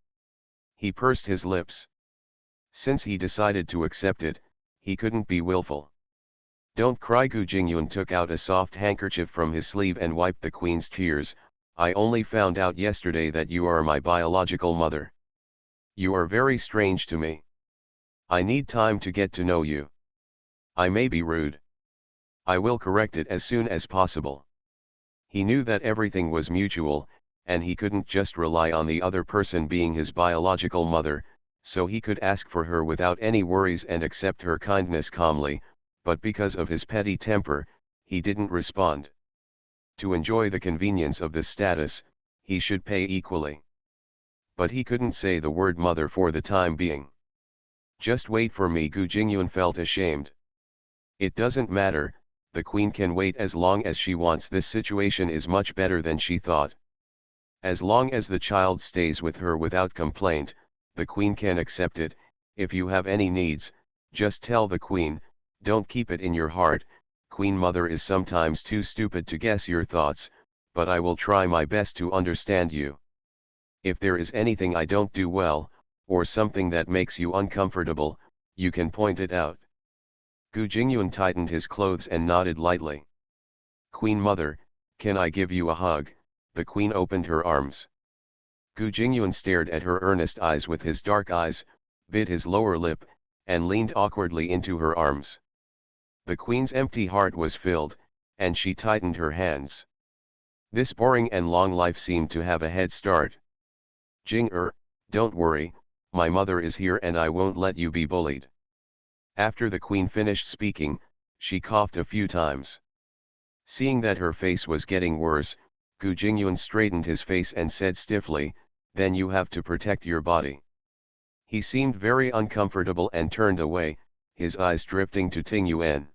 He pursed his lips. Since he decided to accept it, he couldn't be willful. "Don't cry." Gu Jingyun took out a soft handkerchief from his sleeve and wiped the queen's tears. "I only found out yesterday that you are my biological mother. You are very strange to me. I need time to get to know you. I may be rude. I will correct it as soon as possible." He knew that everything was mutual, and he couldn't just rely on the other person being his biological mother, so he could ask for her without any worries and accept her kindness calmly, but because of his petty temper, he didn't respond. To enjoy the convenience of this status, he should pay equally. But he couldn't say the word mother for the time being. "Just wait for me." Gu Jingyun felt ashamed. "It doesn't matter, the queen can wait as long as she wants." This situation is much better than she thought. As long as the child stays with her without complaint, the queen can accept it. "If you have any needs, just tell the queen, don't keep it in your heart." Queen mother is sometimes too stupid to guess your thoughts, but I will try my best to understand you. If there is anything I don't do well, or something that makes you uncomfortable, you can point it out. Gu Jingyun tightened his clothes and nodded lightly. "Queen mother, can I give you a hug?" The queen opened her arms. Gu Jingyun stared at her earnest eyes with his dark eyes, bit his lower lip, and leaned awkwardly into her arms. The queen's empty heart was filled, and she tightened her hands. This boring and long life seemed to have a head start. "Jing-er, don't worry, my mother is here and I won't let you be bullied." After the queen finished speaking, she coughed a few times. Seeing that her face was getting worse, Gu Jingyun straightened his face and said stiffly, "Then you have to protect your body." He seemed very uncomfortable and turned away, his eyes drifting to Ting Yuan.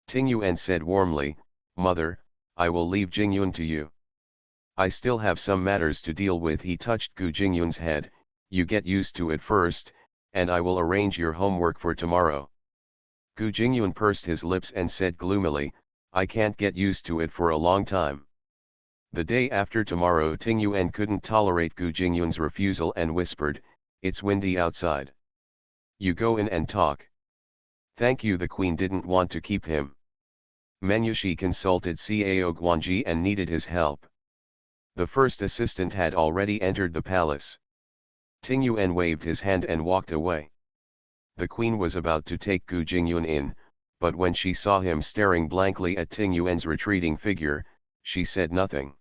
Ting Yuan said warmly, "Mother, I will leave Jingyun to you. I still have some matters to deal with." He touched Gu Jingyun's head. "You get used to it first, and I will arrange your homework for tomorrow." Gu Jingyun pursed his lips and said gloomily, "I can't get used to it for a long time." The day after tomorrow, Ting Yuan couldn't tolerate Gu Jingyun's refusal and whispered, "It's windy outside. You go in and talk." "Thank you." The queen didn't want to keep him. Menyushi consulted Cao Guanji and needed his help. The first assistant had already entered the palace. Ting Yuan waved his hand and walked away. The queen was about to take Gu Jingyun in, but when she saw him staring blankly at Ting Yuan's retreating figure, she said nothing.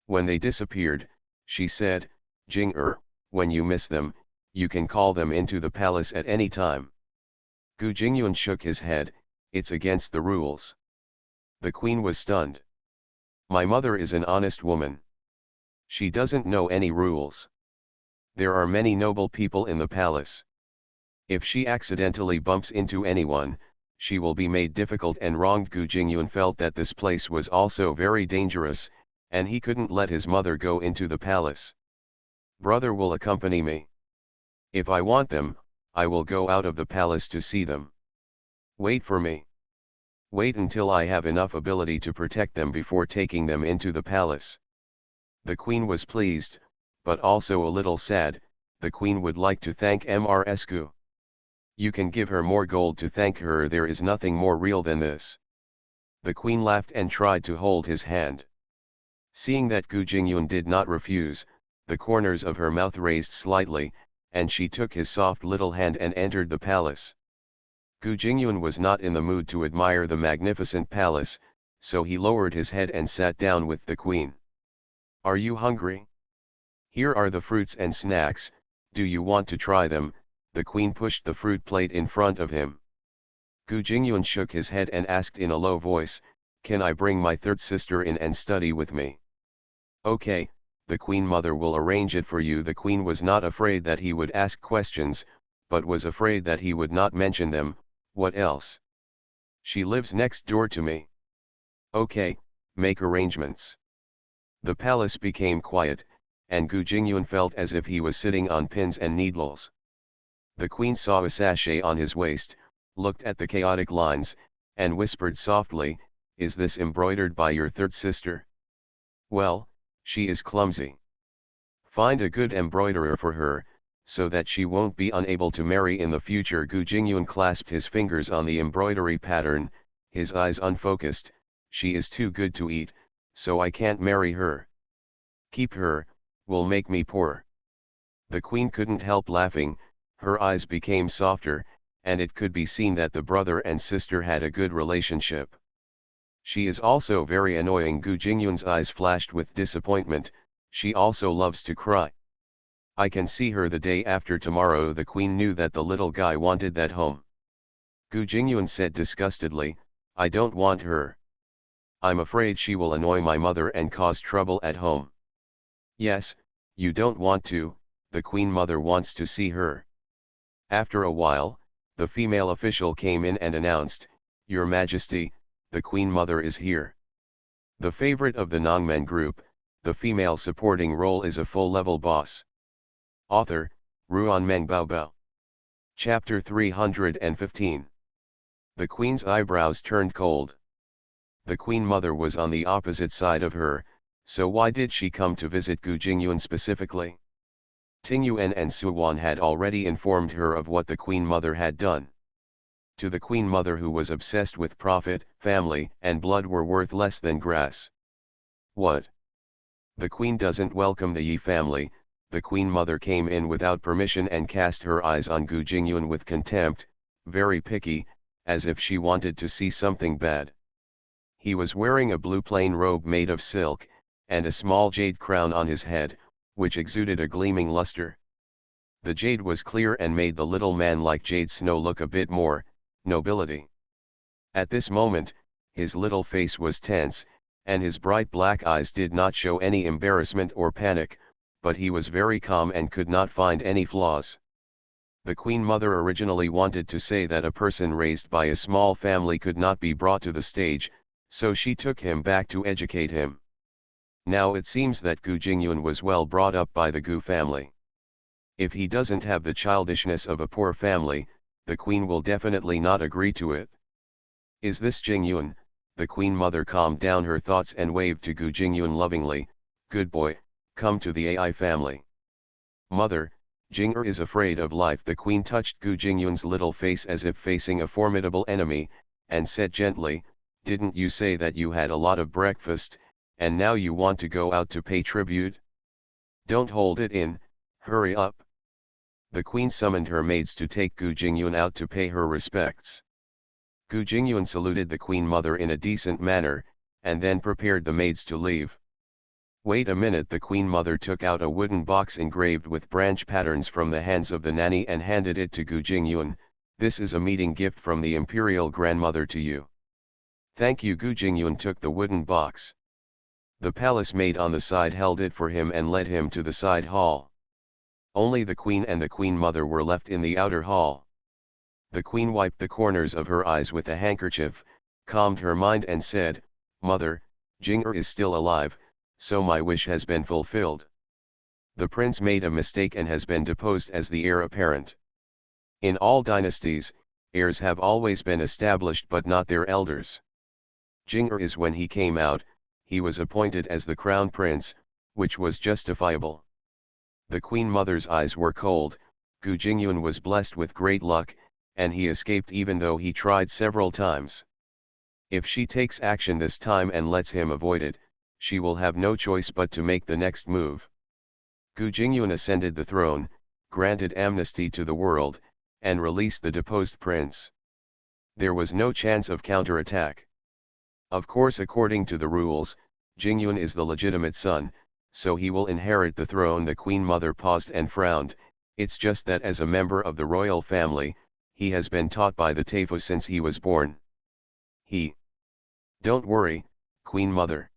When they disappeared, she said, "Jing-er, when you miss them, you can call them into the palace at any time." Gu Jingyun shook his head. "It's against the rules." The queen was stunned. "My mother is an honest woman. She doesn't know any rules." There are many noble people in the palace. If she accidentally bumps into anyone, she will be made difficult and wronged. Gu Jingyun felt that this place was also very dangerous, and he couldn't let his mother go into the palace. Brother will accompany me. If I want them, I will go out of the palace to see them. Wait for me. Wait until I have enough ability to protect them before taking them into the palace. The queen was pleased, but also a little sad. The queen would like to thank Mrsku. You can give her more gold to thank her. There is nothing more real than this. The queen laughed and tried to hold his hand. Seeing that Gu Jingyun did not refuse, the corners of her mouth raised slightly, and she took his soft little hand and entered the palace. Gu Jingyun was not in the mood to admire the magnificent palace, so he lowered his head and sat down with the queen. Are you hungry? Here are the fruits and snacks, do you want to try them? The queen pushed the fruit plate in front of him. Gu Jingyun shook his head and asked in a low voice, can I bring my third sister in and study with me? Okay, the queen mother will arrange it for you. The queen was not afraid that he would ask questions, but was afraid that he would not mention them. What else? She lives next door to me. Okay, make arrangements. The palace became quiet, and Gu Jingyun felt as if he was sitting on pins and needles. The queen saw a sachet on his waist, looked at the chaotic lines, and whispered softly, is this embroidered by your third sister? Well, she is clumsy. Find a good embroiderer for her, so that she won't be unable to marry in the future. Gu Jingyun clasped his fingers on the embroidery pattern, his eyes unfocused. She is too good to eat, so I can't marry her. Keep her, will make me poor. The queen couldn't help laughing, her eyes became softer, and it could be seen that the brother and sister had a good relationship. She is also very annoying. Gu Jingyun's eyes flashed with disappointment, she also loves to cry. I can see her the day after tomorrow. The queen knew that the little guy wanted that home. Gu Jingyun said disgustedly, I don't want her. I'm afraid she will annoy my mother and cause trouble at home. Yes, you don't want to, the queen mother wants to see her. After a while, the female official came in and announced, Your Majesty, the queen mother is here. The favorite of the Nongmen group, the female supporting role is a full-level boss. Author, Ruan Meng Baobao. Chapter 315. The queen's eyebrows turned cold. The queen mother was on the opposite side of her, so why did she come to visit Gu Jingyun specifically? Tingyuan and Suwan had already informed her of what the queen mother had done. To the queen mother, who was obsessed with profit, family and blood were worth less than grass. What? The queen doesn't welcome the Yi family. The queen mother came in without permission and cast her eyes on Gu Jingyun with contempt, very picky, as if she wanted to see something bad. He was wearing a blue plain robe made of silk, and a small jade crown on his head, which exuded a gleaming luster. The jade was clear and made the little man like jade snow look a bit more nobility. At this moment, his little face was tense, and his bright black eyes did not show any embarrassment or panic, but he was very calm and could not find any flaws. The queen mother originally wanted to say that a person raised by a small family could not be brought to the stage, so she took him back to educate him. Now it seems that Gu Jingyun was well brought up by the Gu family. If he doesn't have the childishness of a poor family, the queen will definitely not agree to it. Is this Jingyun? The queen mother calmed down her thoughts and waved to Gu Jingyun lovingly, good boy, come to the AI family. Mother, Jing'er is afraid of life. The queen touched Gu Jingyun's little face as if facing a formidable enemy, and said gently, didn't you say that you had a lot of breakfast, and now you want to go out to pay tribute? Don't hold it in, hurry up. The queen summoned her maids to take Gu Jingyun out to pay her respects. Gu Jingyun saluted the queen mother in a decent manner, and then prepared the maids to leave. Wait a minute. The queen mother took out a wooden box engraved with branch patterns from the hands of the nanny and handed it to Gu Jingyun. This is a meeting gift from the imperial grandmother to you. Thank you. Gu Jingyun took the wooden box. The palace maid on the side held it for him and led him to the side hall. Only the queen and the queen mother were left in the outer hall. The queen wiped the corners of her eyes with a handkerchief, calmed her mind and said, "Mother, Jing'er is still alive, so my wish has been fulfilled. The prince made a mistake and has been deposed as the heir apparent. In all dynasties, heirs have always been established but not their elders. Jing'er is when he came out, he was appointed as the crown prince, which was justifiable." The queen mother's eyes were cold. Gu Jingyun was blessed with great luck, and he escaped even though he tried several times. If she takes action this time and lets him avoid it, she will have no choice but to make the next move. Gu Jingyun ascended the throne, granted amnesty to the world, and released the deposed prince. There was no chance of counterattack. Of course, according to the rules, Jingyun is the legitimate son, so he will inherit the throne. The queen mother paused and frowned. It's just that as a member of the royal family, he has been taught by the Taifu since he was born. Don't worry, queen mother.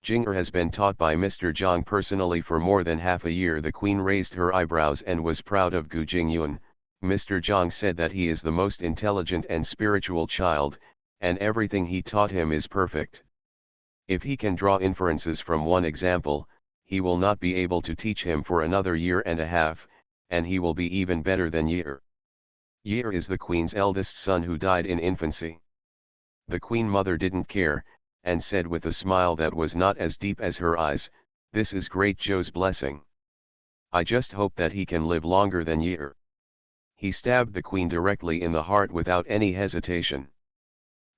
Jing'er has been taught by Mr. Zhang personally for more than half a year. The queen raised her eyebrows and was proud of Gu Jingyun. Mr. Zhang said that he is the most intelligent and spiritual child, and everything he taught him is perfect. If he can draw inferences from one example, he will not be able to teach him for another year and a half, and he will be even better than Ye'er. Ye'er is the queen's eldest son who died in infancy. The queen mother didn't care, and said with a smile that was not as deep as her eyes, "This is great Zhou's blessing. I just hope that he can live longer than Ye'er." He stabbed the queen directly in the heart without any hesitation.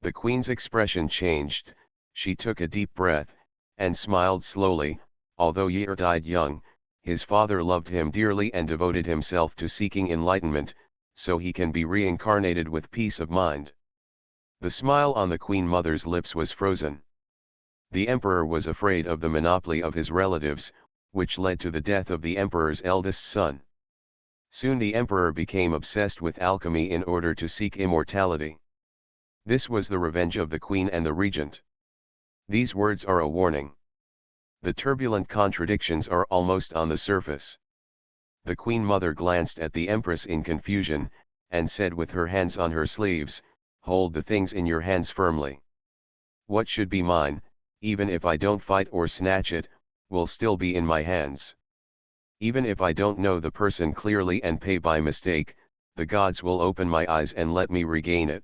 The queen's expression changed. She took a deep breath, and smiled slowly. Although Ye'er died young, his father loved him dearly and devoted himself to seeking enlightenment, so he can be reincarnated with peace of mind. The smile on the queen mother's lips was frozen. The emperor was afraid of the monopoly of his relatives, which led to the death of the emperor's eldest son. Soon the emperor became obsessed with alchemy in order to seek immortality. This was the revenge of the queen and the regent. These words are a warning. The turbulent contradictions are almost on the surface. The queen mother glanced at the empress in confusion, and said with her hands on her sleeves, "Hold the things in your hands firmly. What should be mine, even if I don't fight or snatch it, will still be in my hands. Even if I don't know the person clearly and pay by mistake, the gods will open my eyes and let me regain it.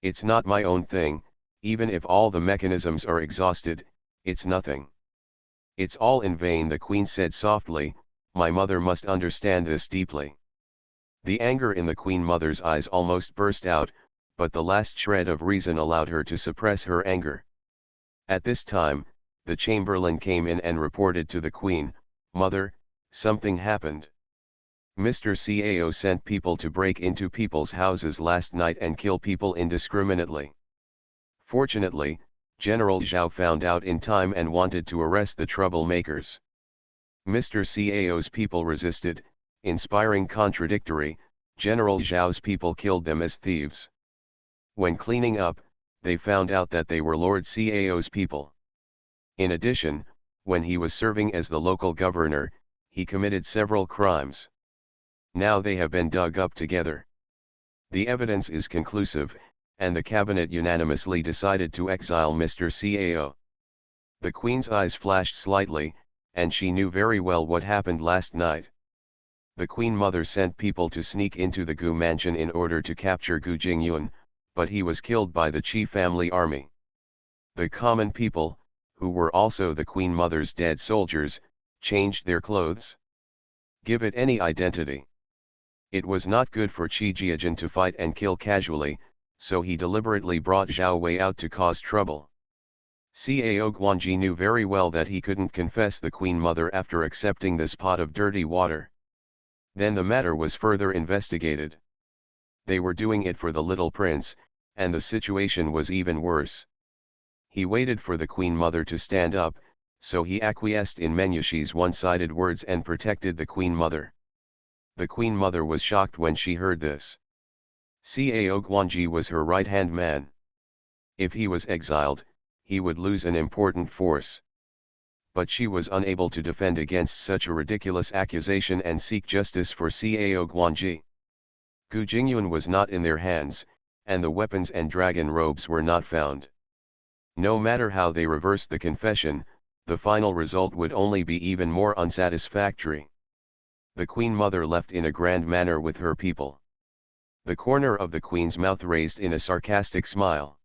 It's not my own thing, even if all the mechanisms are exhausted, it's nothing. It's all in vain," the queen said softly. "My mother must understand this deeply." The anger in the queen mother's eyes almost burst out, but the last shred of reason allowed her to suppress her anger. At this time, the chamberlain came in and reported to the queen, "Mother, something happened. Mr. Cao sent people to break into people's houses last night and kill people indiscriminately. Fortunately, General Zhao found out in time and wanted to arrest the troublemakers. Mr. Cao's people resisted, inspiring contradictory. General Zhao's people killed them as thieves. When cleaning up, they found out that they were Lord Cao's people. In addition, when he was serving as the local governor, he committed several crimes. Now they have been dug up together. The evidence is conclusive, and the cabinet unanimously decided to exile Mr. Cao." The queen's eyes flashed slightly, and she knew very well what happened last night. The queen mother sent people to sneak into the Gu mansion in order to capture Gu Jingyun, but he was killed by the Qi family army. The common people, who were also the queen mother's dead soldiers, changed their clothes. Give it any identity. It was not good for Qi Jiajin to fight and kill casually, so he deliberately brought Zhao Wei out to cause trouble. Cao Guanji knew very well that he couldn't confess the queen mother after accepting this pot of dirty water. Then the matter was further investigated. They were doing it for the little prince, and the situation was even worse. He waited for the queen mother to stand up, so he acquiesced in Menyushi's one-sided words and protected the queen mother. The queen mother was shocked when she heard this. Cao Guanji was her right-hand man. If he was exiled, he would lose an important force. but she was unable to defend against such a ridiculous accusation and seek justice for Cao Guanji. Gu Jingyun was not in their hands, and the weapons and dragon robes were not found. No matter how they reversed the confession, the final result would only be even more unsatisfactory. The Queen Mother left in a grand manner with her people. The corner of the Queen's mouth raised in a sarcastic smile.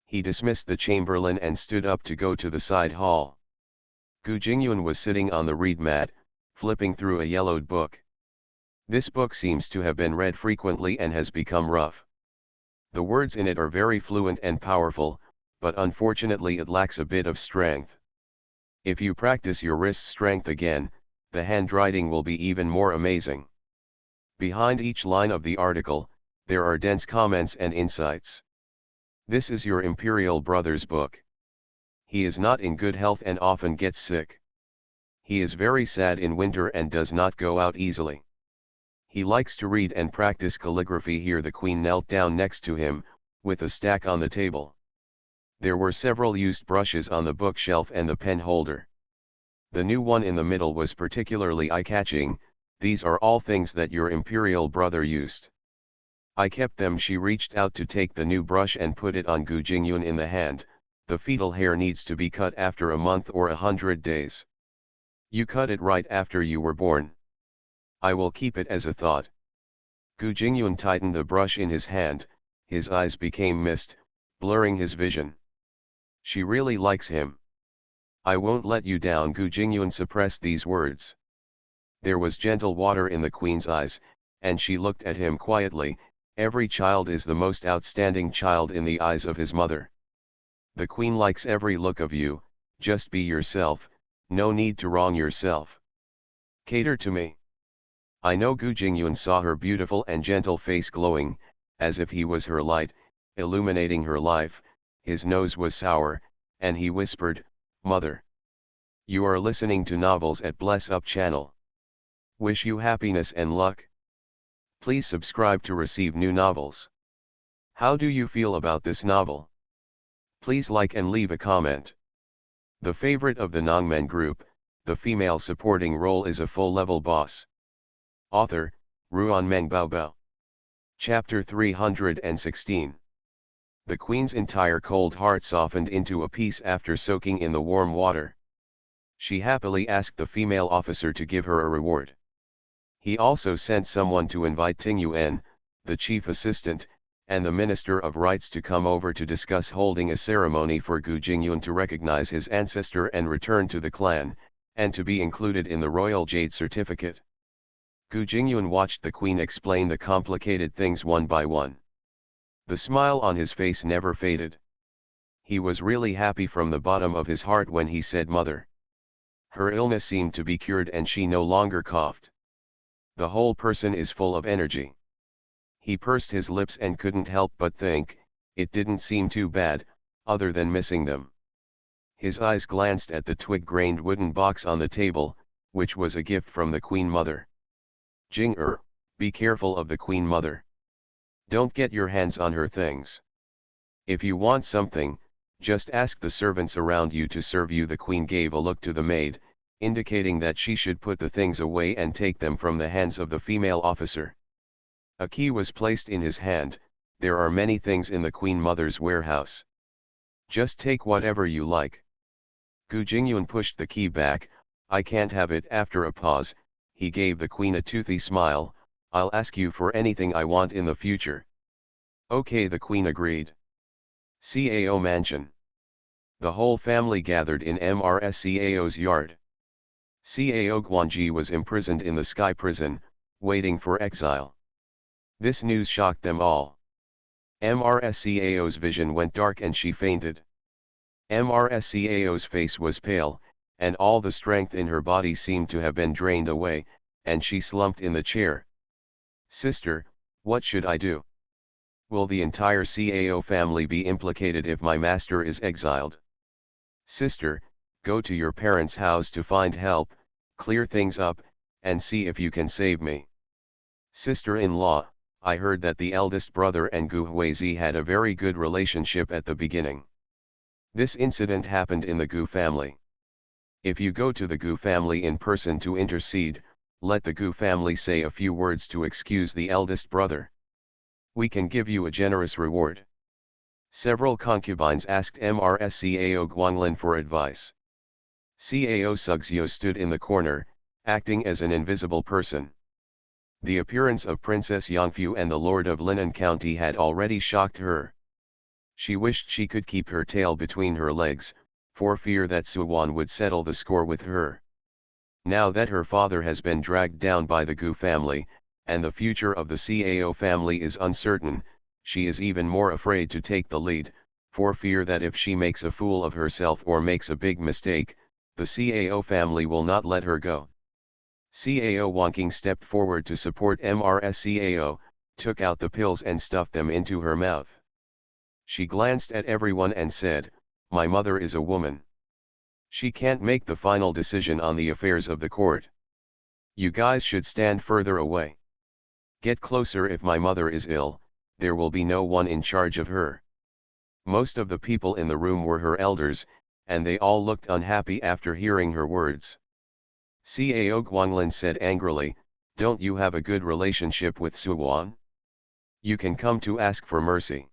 He dismissed the chamberlain and stood up to go to the side hall. Gu Jingyun was sitting on the reed mat, flipping through a yellowed book. This book seems to have been read frequently and has become rough. The words in it are very fluent and powerful, but unfortunately it lacks a bit of strength. If you practice your wrist strength again, the handwriting will be even more amazing. Behind each line of the article, there are dense comments and insights. This is your imperial brother's book. He is not in good health and often gets sick. He is very sad in winter and does not go out easily. He likes to read and practice calligraphy. Here the Queen knelt down next to him, with a stack on the table. There were several used brushes on the bookshelf and the pen holder. The new one in the middle was particularly eye-catching. These are all things that your imperial brother used. I kept them. She reached out to take the new brush and put it on Gu Jingyun in the hand. The fetal hair needs to be cut after a month or 100 days. You cut it right after you were born. I will keep it as a thought. Gu Jingyun tightened the brush in his hand. His eyes became mist, blurring his vision. She really likes him. I won't let you down. Gu Jingyun suppressed these words. There was gentle water in the Queen's eyes, and she looked at him quietly. Every child is the most outstanding child in the eyes of his mother. The Queen likes every look of you. Just be yourself, no need to wrong yourself. Cater to me. I know. Gu Jingyun saw her beautiful and gentle face glowing, as if he was her light, illuminating her life. His nose was sour, and he whispered, "Mother. You are listening to novels at Bless Up channel. Wish you happiness and luck. Please subscribe to receive new novels. How do you feel about this novel? Please like and leave a comment." The favorite of the Nongmen group, the female supporting role is a full-level boss. Author, Ruan Meng Baobao. Chapter 316. The Queen's entire cold heart softened into a peace after soaking in the warm water. She happily asked the female officer to give her a reward. He also sent someone to invite Ting Yuan, the chief assistant, and the Minister of Rights to come over to discuss holding a ceremony for Gu Jingyun to recognize his ancestor and return to the clan, and to be included in the Royal Jade Certificate. Gu Jingyun watched the Queen explain the complicated things one by one. The smile on his face never faded. He was really happy from the bottom of his heart when he said "Mother." Her illness seemed to be cured and she no longer coughed. The whole person is full of energy. He pursed his lips and couldn't help but think, it didn't seem too bad, other than missing them. His eyes glanced at the twig-grained wooden box on the table, which was a gift from the Queen Mother. "Jing-er, be careful of the Queen Mother. Don't get your hands on her things. If you want something, just ask the servants around you to serve you." The Queen gave a look to the maid, indicating that she should put the things away and take them from the hands of the female officer. A key was placed in his hand. "There are many things in the Queen Mother's warehouse. Just take whatever you like." Gu Jingyun pushed the key back. "I can't have it." After a pause, he gave the Queen a toothy smile. "I'll ask you for anything I want in the future." "Okay," the Queen agreed. Cao Mansion. The whole family gathered in Cao's yard. Cao Guanji was imprisoned in the Sky Prison, waiting for exile. This news shocked them all. Cao's vision went dark and she fainted. Cao's face was pale, and all the strength in her body seemed to have been drained away, and she slumped in the chair. "Sister, what should I do? Will the entire Cao family be implicated if my master is exiled? Sister, go to your parents' house to find help, clear things up, and see if you can save me. Sister-in-law, I heard that the eldest brother and Gu Huizi had a very good relationship at the beginning. This incident happened in the Gu family. If you go to the Gu family in person to intercede, let the Gu family say a few words to excuse the eldest brother. We can give you a generous reward. Several concubines asked MRSCAO Guanglin for advice. Cao Suxio stood in the corner, acting as an invisible person. The appearance of Princess Yangfu and the Lord of Linan County had already shocked her. She wished she could keep her tail between her legs, for fear that Suwan would settle the score with her. Now that her father has been dragged down by the Gu family, and the future of the Cao family is uncertain, she is even more afraid to take the lead, for fear that if she makes a fool of herself or makes a big mistake, the Cao family will not let her go. Cao Wonking stepped forward to support MRSCAO, took out the pills and stuffed them into her mouth. She glanced at everyone and said, "My mother is a woman. She can't make the final decision on the affairs of the court. You guys should stand further away. Get closer. If my mother is ill, there will be no one in charge of her." Most of the people in the room were her elders, and they all looked unhappy after hearing her words. Cao Guanglin said angrily, "Don't you have a good relationship with Suwan? You can come to ask for mercy."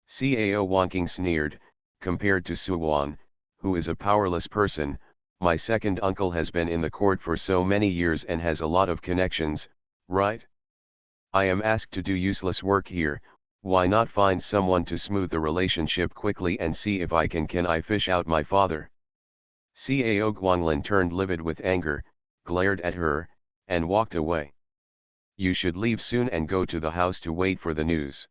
Cao Wonking sneered, "Compared to Suwan, who is a powerless person, my second uncle has been in the court for so many years and has a lot of connections, right? I am asked to do useless work here. Why not find someone to smooth the relationship quickly and see if I can fish out my father?" Cao Guanglin turned livid with anger, glared at her, and walked away. "You should leave soon and go to the house to wait for the news.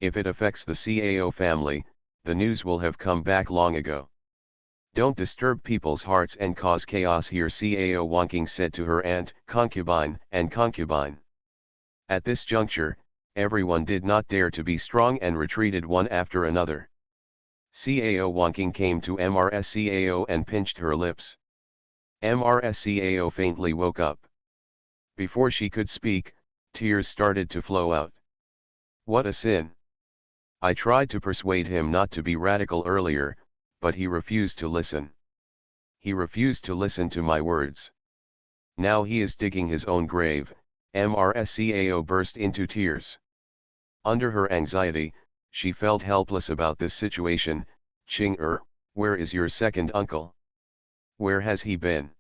If it affects the Cao family, the news will have come back long ago. Don't disturb people's hearts and cause chaos here," Cao Wonking said to her aunt, concubine, and concubine. At this juncture, everyone did not dare to be strong and retreated one after another. Cao Wonking came to MRSCAO and pinched her lips. MRSCAO faintly woke up. Before she could speak, tears started to flow out. "What a sin! I tried to persuade him not to be radical earlier, but he refused to listen. He refused to listen to my words. Now he is digging his own grave." MRSCAO burst into tears. Under her anxiety, she felt helpless about this situation. "Ching-er, where is your second uncle? Where has he been?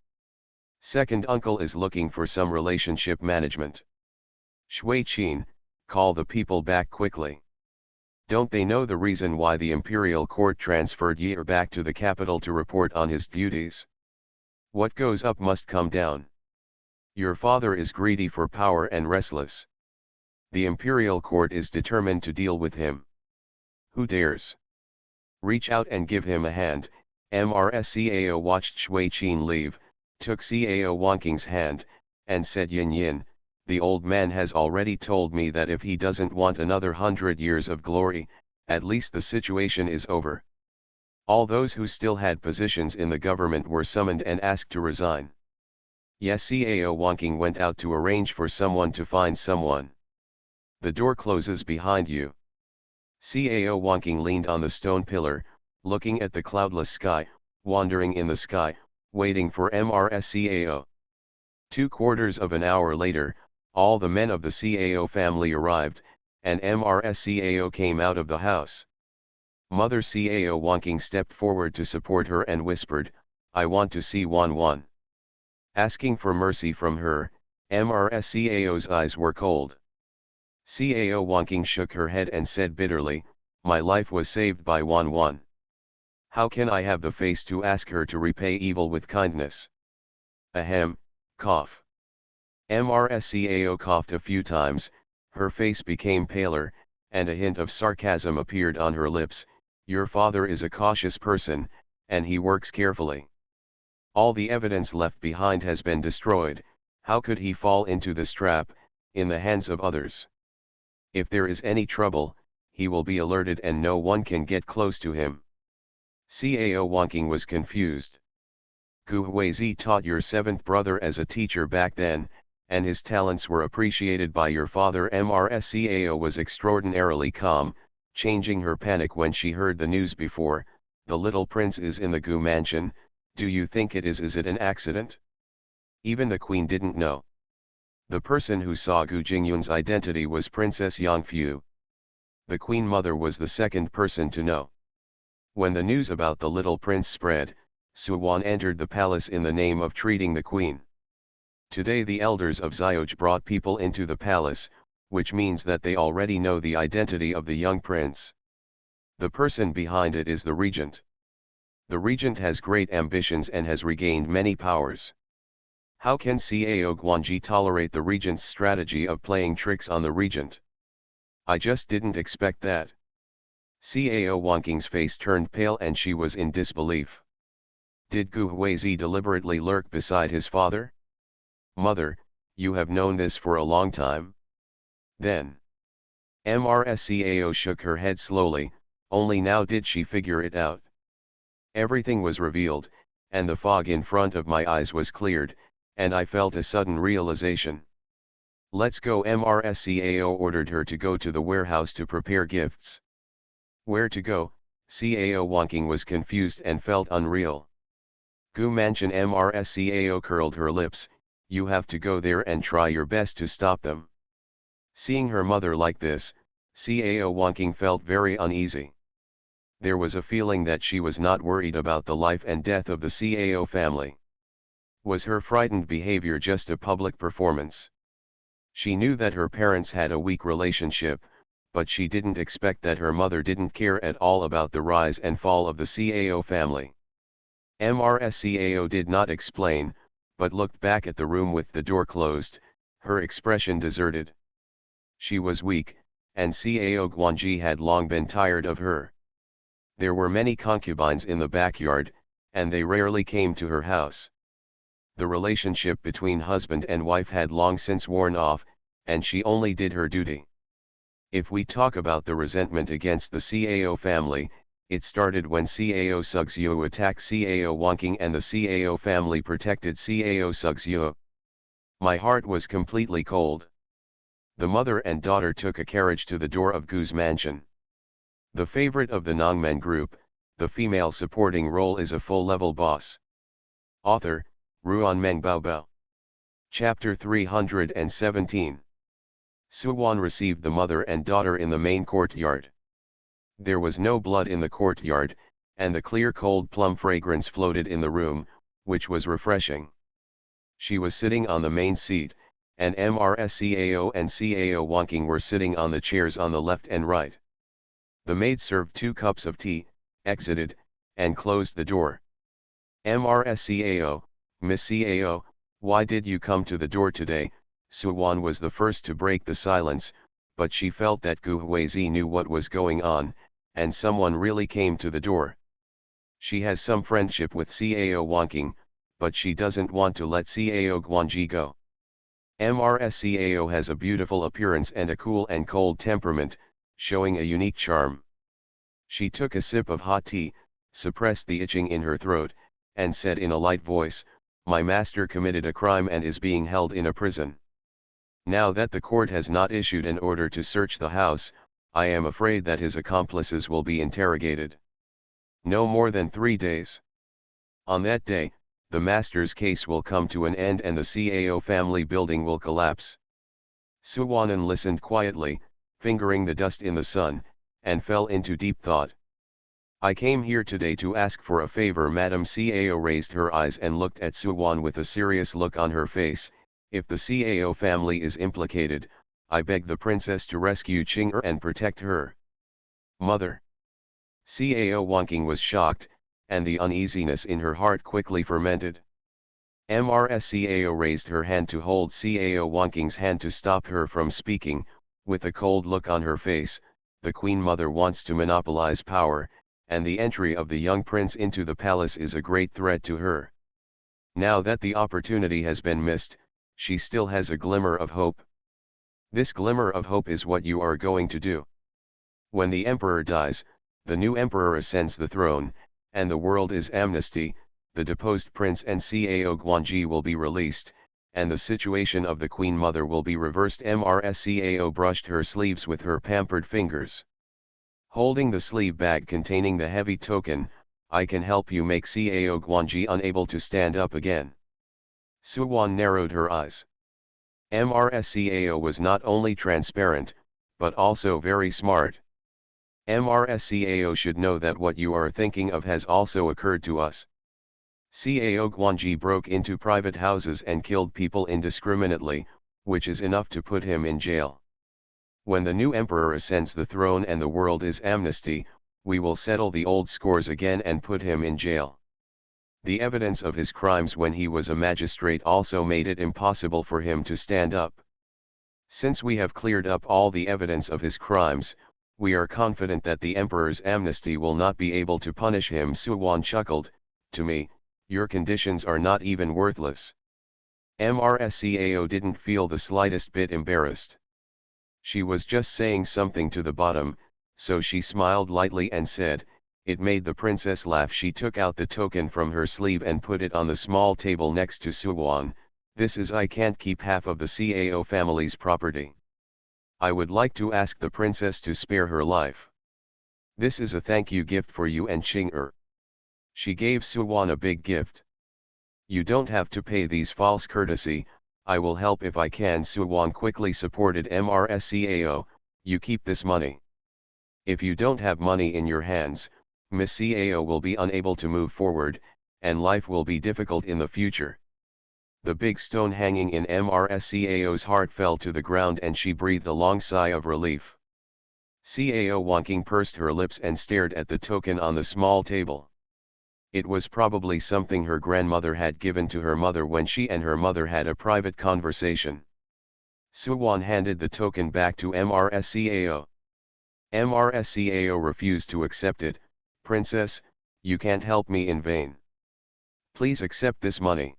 Second uncle is looking for some relationship management. Shui Qin, call the people back quickly. Don't they know the reason why the imperial court transferred Yi back to the capital to report on his duties? What goes up must come down. Your father is greedy for power and restless. The imperial court is determined to deal with him. Who dares? Reach out and give him a hand." MRSCAO watched Shui Qin leave, took Cao Wonking's hand, and said, "Yin Yin, the old man has already told me that if he doesn't want another 100 years of glory, at least the situation is over." All those who still had positions in the government were summoned and asked to resign. Yes, Cao Wonking went out to arrange for someone to find someone. "The door closes behind you." Cao Wonking leaned on the stone pillar, looking at the cloudless sky, wandering in the sky, waiting for MRSCAO. 2/4 of an hour later, all the men of the Cao family arrived, and MRSCAO came out of the house. Mother Cao Wonking stepped forward to support her and whispered, "I want to see Wan Wan." Asking for mercy from her, MRSCAO's eyes were cold. Cao Wonking shook her head and said bitterly, "My life was saved by Wan Wan. How can I have the face to ask her to repay evil with kindness?" Ahem, cough. MRSCAO coughed a few times, her face became paler, and a hint of sarcasm appeared on her lips. "Your father is a cautious person, and he works carefully. All the evidence left behind has been destroyed. How could he fall into this trap, in the hands of others? If there is any trouble, he will be alerted and no one can get close to him." Cao Wonking was confused. "Gu Huizi taught your seventh brother as a teacher back then, and his talents were appreciated by your father." MRSCAO was extraordinarily calm, changing her panic when she heard the news before. "The little prince is in the Gu mansion, Do you think it is it an accident? Even the queen didn't know. The person who saw Gu Jingyun's identity was Princess Yangfu. The queen mother was the second person to know. When the news about the little prince spread, Suwan entered the palace in the name of treating the queen. Today the elders of Xioj brought people into the palace, which means that they already know the identity of the young prince. The person behind it is the regent. The regent has great ambitions and has regained many powers. How can Cao Guanji tolerate the regent's strategy of playing tricks on the regent? I just didn't expect that. Cao Wanking's face turned pale and she was in disbelief. Did Gu Huizi deliberately lurk beside his father? Mother, you have known this for a long time? Then. Mrscao shook her head slowly, only now did she figure it out. Everything was revealed, and the fog in front of my eyes was cleared, and I felt a sudden realization. Let's go. Mrscao ordered her to go to the warehouse to prepare gifts. Where to go? Cao Wanking was confused and felt unreal. Gu Mansion. Mrscao curled her lips. You have to go there and try your best to stop them. Seeing her mother like this, Cao Wanking felt very uneasy. There was a feeling that she was not worried about the life and death of the Cao family. Was her frightened behavior just a public performance? She knew that her parents had a weak relationship, but she didn't expect that her mother didn't care at all about the rise and fall of the Cao family. Mrscao did not explain, but looked back at the room with the door closed, her expression deserted. She was weak, and Cao Guanji had long been tired of her. There were many concubines in the backyard, and they rarely came to her house. The relationship between husband and wife had long since worn off, and she only did her duty. If we talk about the resentment against the Cao family, it started when Cao Suxiu attacked Cao Wanking and the Cao family protected Cao Suxiu. My heart was completely cold. The mother and daughter took a carriage to the door of Gu's mansion. The favorite of the Nongmen group, the female supporting role is a full-level boss. Author, Ruan Meng Baobao. Chapter 317. Suwan received the mother and daughter in the main courtyard. There was no blood in the courtyard, and the clear cold plum fragrance floated in the room, which was refreshing. She was sitting on the main seat, and Mrscao and Cao Wanking were sitting on the chairs on the left and right. The maid served 2 cups of tea, exited, and closed the door. Mrscao, Miss Cao, why did you come to the door today? Suwan was the first to break the silence, but she felt that Gu Huizi knew what was going on, and someone really came to the door. She has some friendship with Cao Wanking, but she doesn't want to let Cao Guanji go. Mrscao has a beautiful appearance and a cool and cold temperament, showing a unique charm. She took a sip of hot tea, suppressed the itching in her throat, and said in a light voice, "My master committed a crime and is being held in a prison. Now that the court has not issued an order to search the house, I am afraid that his accomplices will be interrogated. No more than 3 days. On that day, the master's case will come to an end and the Cao family building will collapse." Suwanan listened quietly, fingering the dust in the sun, and fell into deep thought. "I came here today to ask for a favor." Madame Cao raised her eyes and looked at Suwan with a serious look on her face. "If the Cao family is implicated, I beg the princess to rescue Qing'er and protect her." "Mother." Cao Wanking was shocked, and the uneasiness in her heart quickly fermented. Mrscao raised her hand to hold Cao Wanking's hand to stop her from speaking, with a cold look on her face. The Queen Mother wants to monopolize power, and the entry of the young prince into the palace is a great threat to her. Now that the opportunity has been missed, she still has a glimmer of hope. This glimmer of hope is what you are going to do. When the emperor dies, the new emperor ascends the throne, and the world is amnesty. The deposed prince and Cao Guanji will be released, and the situation of the Queen Mother will be reversed. Mrscao brushed her sleeves with her pampered fingers. Holding the sleeve bag containing the heavy token, I can help you make Cao Guanji unable to stand up again. Suwan narrowed her eyes. MRSCAO was not only transparent, but also very smart. MRSCAO should know that what you are thinking of has also occurred to us. Cao Guanji broke into private houses and killed people indiscriminately, which is enough to put him in jail. When the new emperor ascends the throne and the world is amnesty, we will settle the old scores again and put him in jail. The evidence of his crimes when he was a magistrate also made it impossible for him to stand up. Since we have cleared up all the evidence of his crimes, we are confident that the emperor's amnesty will not be able to punish him. Suwan chuckled. To me, your conditions are not even worthless. MRSCAO didn't feel the slightest bit embarrassed. She was just saying something to the bottom, so she smiled lightly and said, "It made the princess laugh." She took out the token from her sleeve and put it on the small table next to Suwan. "This is I can't keep half of the Cao family's property. I would like to ask the princess to spare her life. This is a thank you gift for you and Ching-er." She gave Suwan a big gift. "You don't have to pay these false courtesy, I will help if I can." Suwan quickly supported MRSCAO, "You keep this money. If you don't have money in your hands, Miss Cao will be unable to move forward, and life will be difficult in the future." The big stone hanging in MRSCAO's heart fell to the ground and she breathed a long sigh of relief. Cao Wonking pursed her lips and stared at the token on the small table. It was probably something her grandmother had given to her mother when she and her mother had a private conversation. Suwan handed the token back to MRSCAO. MRSCAO refused to accept it. "Princess, you can't help me in vain. Please accept this money.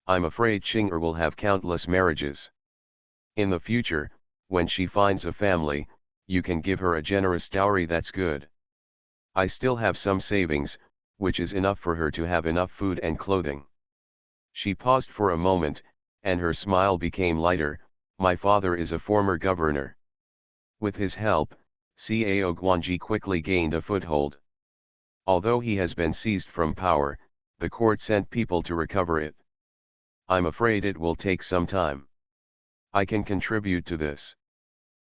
I'm afraid Ching-er will have countless marriages. In the future, when she finds a family, you can give her a generous dowry. That's good. I still have some savings, which is enough for her to have enough food and clothing." She paused for a moment, and her smile became lighter. "My father is a former governor. With his help, Cao Guanji quickly gained a foothold. Although he has been seized from power, the court sent people to recover it. I'm afraid it will take some time. I can contribute to this."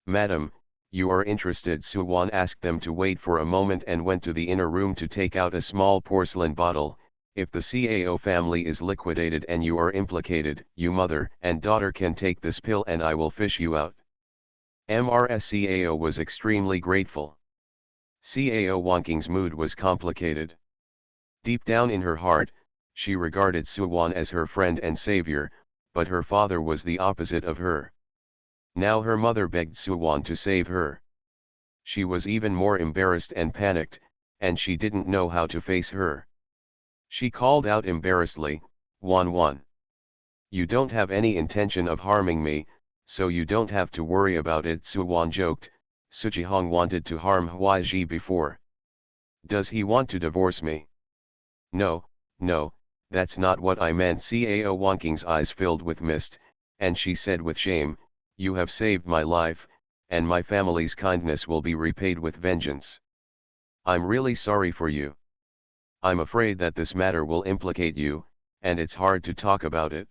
"Madam, you are interested?" Suwan asked them to wait for a moment and went to the inner room to take out a small porcelain bottle. "If the Cao family is liquidated and you are implicated, you mother and daughter can take this pill and I will fish you out." MRSCAO was extremely grateful. Cao Wonking's mood was complicated. Deep down in her heart, she regarded Suwan as her friend and savior, but her father was the opposite of her. Now her mother begged Suwan to save her. She was even more embarrassed and panicked, and she didn't know how to face her. She called out embarrassedly, "Wan Wan. You don't have any intention of harming me, so you don't have to worry about it." Suwan joked, "Sujihong wanted to harm Huaiji before. Does he want to divorce me?" No, that's not what I meant." Cao Wonking's eyes filled with mist, and she said with shame, "You have saved my life, and my family's kindness will be repaid with vengeance. I'm really sorry for you. I'm afraid that this matter will implicate you, and it's hard to talk about it.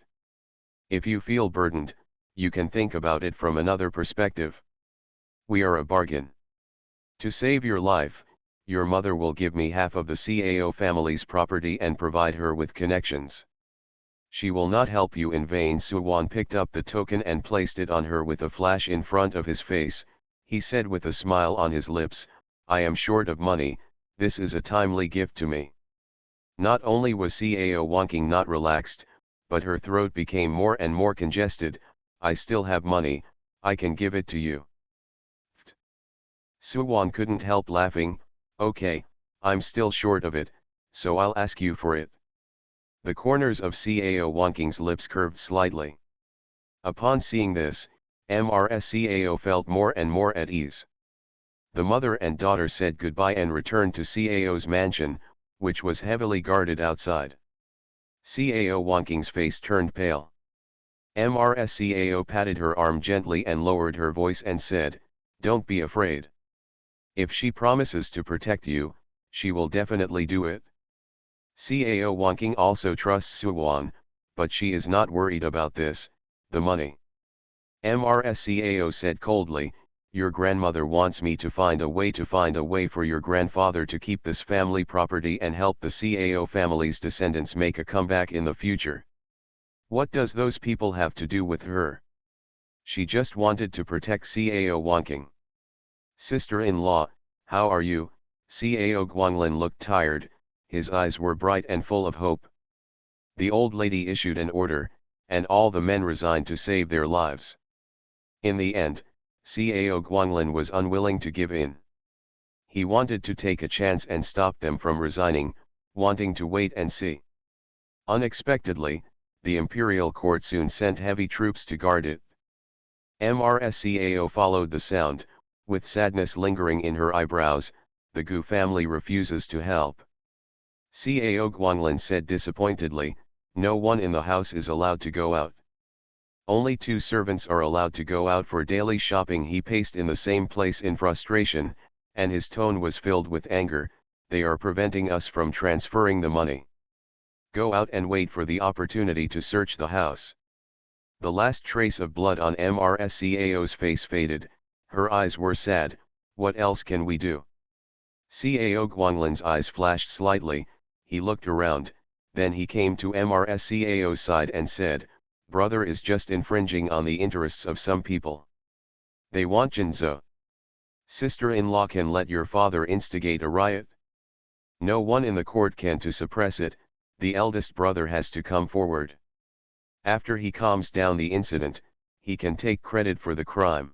If you feel burdened, you can think about it from another perspective. We are a bargain. To save your life, your mother will give me half of the Cao family's property and provide her with connections. She will not help you in vain." Suwan picked up the token and placed it on her with a flash in front of his face. He said with a smile on his lips, "I am short of money, this is a timely gift to me." Not only was Cao Wonking not relaxed, but her throat became more and more congested. "I still have money, I can give it to you." Suwan couldn't help laughing. "Okay, I'm still short of it, so I'll ask you for it." The corners of Cao Wonking's lips curved slightly. Upon seeing this, MRSCAO felt more and more at ease. The mother and daughter said goodbye and returned to Cao's mansion, which was heavily guarded outside. Cao Wonking's face turned pale. MRSCAO patted her arm gently and lowered her voice and said, "Don't be afraid. If she promises to protect you, She will definitely do it. Cao Wanking also trusts Suwon, but she is not worried about this, the money. MRSCAO said coldly, your grandmother wants me to find a way for your grandfather to keep this family property and help the Cao family's descendants make a comeback in the future. What does those people have to do with her? She just wanted to protect Cao Wanking. Sister-in-law, how are you? Cao Guanglin looked tired, his eyes were bright and full of hope. The old lady issued an order, and all the men resigned to save their lives. In the end, Cao Guanglin was unwilling to give in. He wanted to take a chance and stop them from resigning, wanting to wait and see. Unexpectedly, the imperial court soon sent heavy troops to guard it. MRSCAO followed the sound, with sadness lingering in her eyebrows. The Gu family refuses to help. Cao Guanglin said disappointedly, no one in the house is allowed to go out. Only 2 servants are allowed to go out for daily shopping. He paced in the same place in frustration, and his tone was filled with anger. They are preventing us from transferring the money. Go out and wait for the opportunity to search the house. The last trace of blood on MRSCAO's face faded, her eyes were sad. What else can we do? Cao Guanglin's eyes flashed slightly, he looked around, then he came to MRSCAO's side and said, brother is just infringing on the interests of some people. They want Jinzhou. Sister-in-law can let your father instigate a riot. No one in the court can to suppress it, the eldest brother has to come forward. After he calms down the incident, he can take credit for the crime.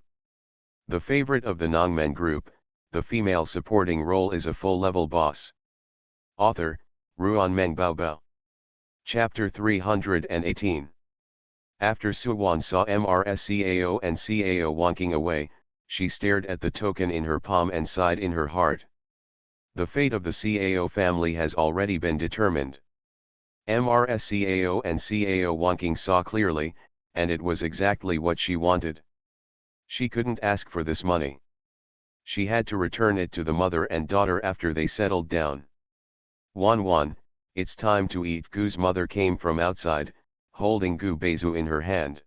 The favorite of the Nongmen group, the female supporting role is a full-level boss. Author, Ruan Meng Baobao. Chapter 318. After Suwon saw MRSCAO and Cao walking away, she stared at the token in her palm and sighed in her heart. The fate of the Cao family has already been determined. MRSCAO and Cao Wanking saw clearly, and it was exactly what she wanted. She couldn't ask for this money. She had to return it to the mother and daughter after they settled down. Wan, it's time to eat. Gu's mother came from outside, holding Gu Beizu in her hand.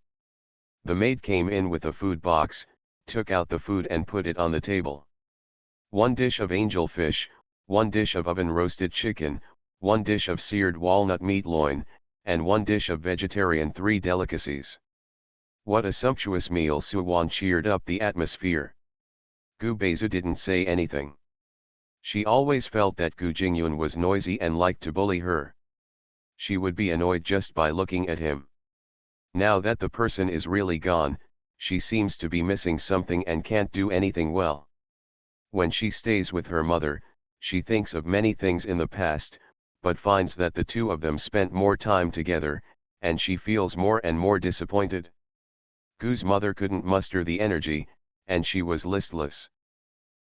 The maid came in with a food box, took out the food and put it on the table. 1 dish of angel fish, 1 dish of oven-roasted chicken, 1 dish of seared walnut meat loin, and 1 dish of vegetarian 3 delicacies. What a sumptuous meal! Suwon cheered up the atmosphere. Gu Beizu didn't say anything. She always felt that Gu Jingyun was noisy and liked to bully her. She would be annoyed just by looking at him. Now that the person is really gone, she seems to be missing something and can't do anything well. When she stays with her mother, she thinks of many things in the past, but finds that the two of them spent more time together, and she feels more and more disappointed. Gu's mother couldn't muster the energy, and she was listless.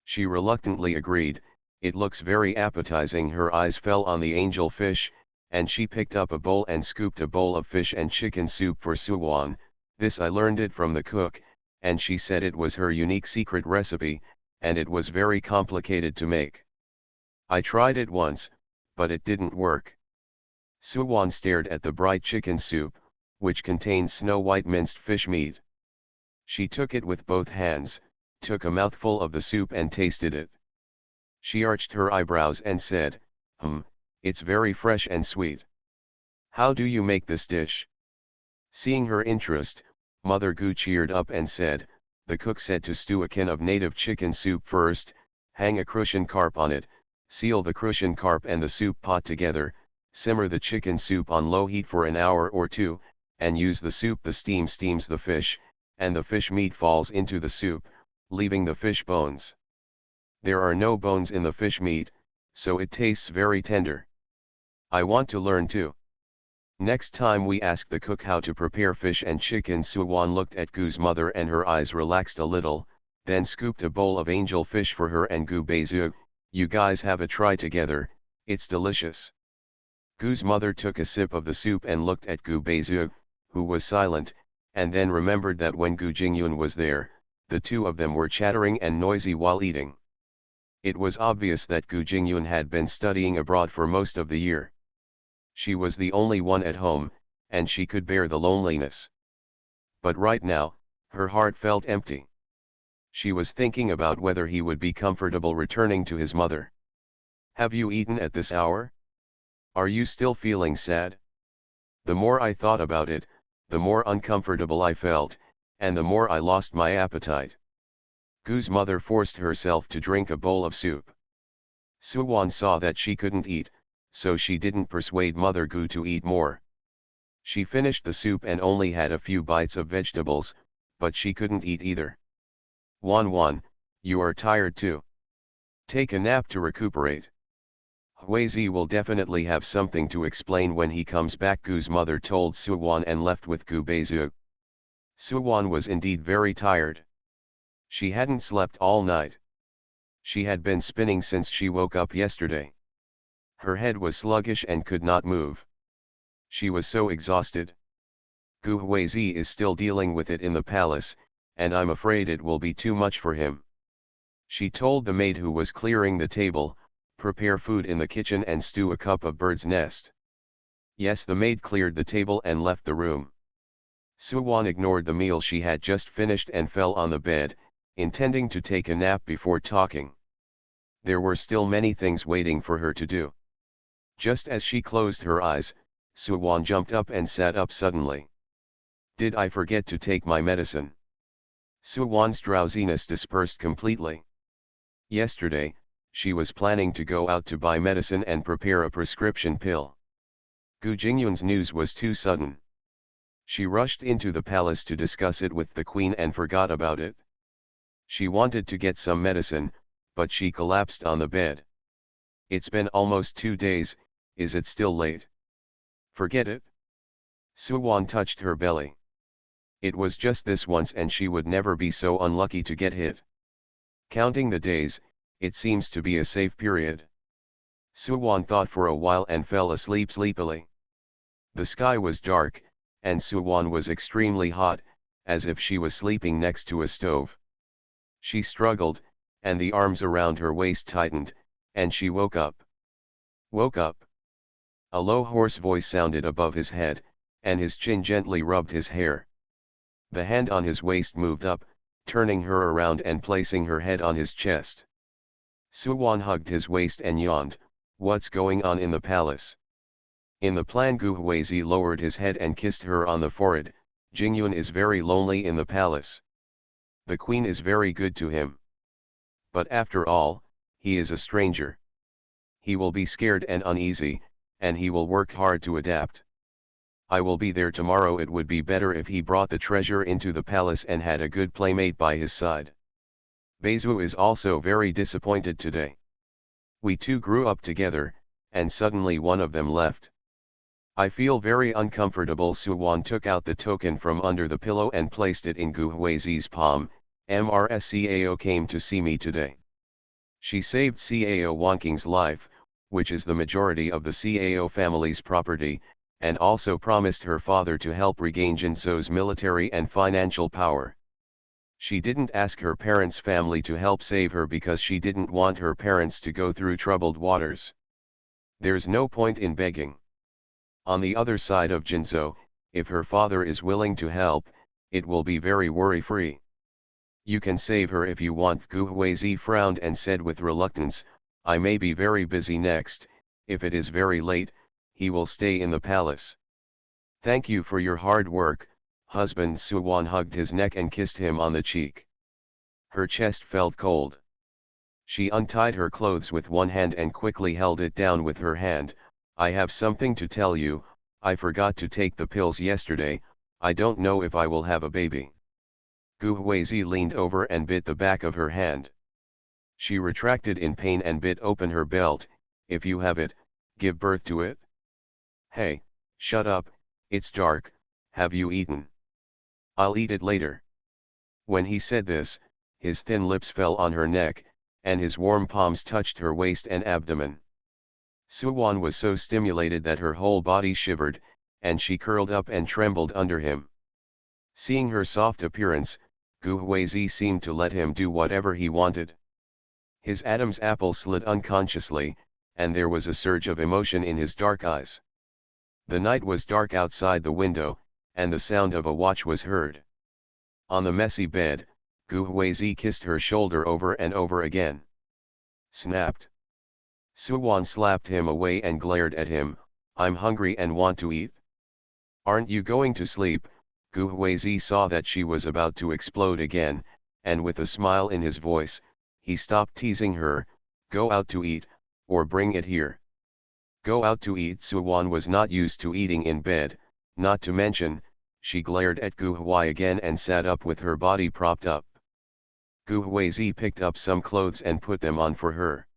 She reluctantly agreed, it looks very appetizing. Her eyes fell on the angel fish, and she picked up a bowl and scooped a bowl of fish and chicken soup for Suwon. This I learned it from the cook, and she said it was her unique secret recipe, and it was very complicated to make. I tried it once, but it didn't work. Suwon stared at the bright chicken soup, which contained snow-white minced fish meat. She took it with both hands, took a mouthful of the soup and tasted it. She arched her eyebrows and said, it's very fresh and sweet. How do you make this dish? Seeing her interest, Mother Gu cheered up and said, the cook said to stew a can of native chicken soup first, hang a crucian carp on it, seal the crucian carp and the soup pot together, simmer the chicken soup on low heat for an hour or 2, and use the soup. The steam steams the fish, and the fish meat falls into the soup, leaving the fish bones. There are no bones in the fish meat, so it tastes very tender. I want to learn too. Next time we ask the cook how to prepare fish and chicken. Suwon looked at Gu's mother and her eyes relaxed a little, then scooped a bowl of angel fish for her and Gu Beizu. You guys have a try together, it's delicious. Gu's mother took a sip of the soup and looked at Gu Beizu, who was silent, and then remembered that when Gu Jingyun was there, the two of them were chattering and noisy while eating. It was obvious that Gu Jingyun had been studying abroad for most of the year. She was the only one at home, and she could bear the loneliness. But right now, her heart felt empty. She was thinking about whether he would be comfortable returning to his mother. "Have you eaten at this hour? Are you still feeling sad?" The more I thought about it, the more uncomfortable I felt, and the more I lost my appetite. Gu's mother forced herself to drink a bowl of soup. Suwon saw that she couldn't eat, so she didn't persuade Mother Gu to eat more. She finished the soup and only had a few bites of vegetables, but she couldn't eat either. "Wan, you are tired too. Take a nap to recuperate. Huizi will definitely have something to explain when he comes back," Gu's mother told Suwon and left with Gu Beizu. Suwon was indeed very tired. She hadn't slept all night. She had been spinning since she woke up yesterday. Her head was sluggish and could not move. She was so exhausted. "Gu Huizi is still dealing with it in the palace, and I'm afraid it will be too much for him," she told the maid who was clearing the table. "Prepare food in the kitchen and stew a cup of bird's nest." Yes, the maid cleared the table and left the room. Suwon ignored the meal she had just finished and fell on the bed, intending to take a nap before talking. There were still many things waiting for her to do. Just as she closed her eyes, Suwon jumped up and sat up suddenly. "Did I forget to take my medicine?" Suwon's drowsiness dispersed completely. Yesterday, she was planning to go out to buy medicine and prepare a prescription pill. Gu Jingyun's news was too sudden. She rushed into the palace to discuss it with the queen and forgot about it. She wanted to get some medicine, but she collapsed on the bed. "It's been almost 2 days, is it still late?" "Forget it." Suwon touched her belly. It was just this once and she would never be so unlucky to get hit. Counting the days, it seems to be a safe period. Suwon thought for a while and fell asleep sleepily. The sky was dark, and Suwon was extremely hot, as if she was sleeping next to a stove. She struggled, and the arms around her waist tightened, and she woke up. "Woke up?" A low hoarse voice sounded above his head, and his chin gently rubbed his hair. The hand on his waist moved up, turning her around and placing her head on his chest. Suwon hugged his waist and yawned. "What's going on in the palace?" In the plan, Gu Huizi lowered his head and kissed her on the forehead. "Jingyun is very lonely in the palace. The queen is very good to him. But after all, he is a stranger. He will be scared and uneasy, and he will work hard to adapt. I will be there tomorrow. It would be better if he brought the treasure into the palace and had a good playmate by his side. Beizu is also very disappointed today. We two grew up together, and suddenly one of them left. I feel very uncomfortable." Suwon took out the token from under the pillow and placed it in Gu Huizi's palm. "MRSCAO came to see me today. She saved Cao Wanking's life, which is the majority of the Cao family's property, and also promised her father to help regain Jinzhou's military and financial power. She didn't ask her parents' family to help save her because she didn't want her parents to go through troubled waters. There's no point in begging. On the other side of Jinzhou, if her father is willing to help, it will be very worry-free. You can save her if you want." Gu Huizi frowned and said with reluctance, "I may be very busy next. If it is very late, he will stay in the palace." "Thank you for your hard work, husband." Suwon hugged his neck and kissed him on the cheek. Her chest felt cold. She untied her clothes with one hand and quickly held it down with her hand. "I have something to tell you. I forgot to take the pills yesterday. I don't know if I will have a baby." Gu Huizi leaned over and bit the back of her hand. She retracted in pain and bit open her belt. "If you have it, give birth to it." "Hey, shut up, it's dark. Have you eaten?" "I'll eat it later." When he said this, his thin lips fell on her neck, and his warm palms touched her waist and abdomen. Suwon was so stimulated that her whole body shivered, and she curled up and trembled under him. Seeing her soft appearance, Gu Huizi seemed to let him do whatever he wanted. His Adam's apple slid unconsciously, and there was a surge of emotion in his dark eyes. The night was dark outside the window, and the sound of a watch was heard. On the messy bed, Gu Huizi kissed her shoulder over and over again. Snapped. Suwan slapped him away and glared at him. I'm hungry and want to eat. Aren't you going to sleep? Gu Huizi saw that she was about to explode again, and with a smile in his voice, he stopped teasing her. Go out to eat, or bring it here. Go out to eat. Suwan was not used to eating in bed, not to mention, she glared at Gu Hui again and sat up with her body propped up. Gu Huizi picked up some clothes and put them on for her.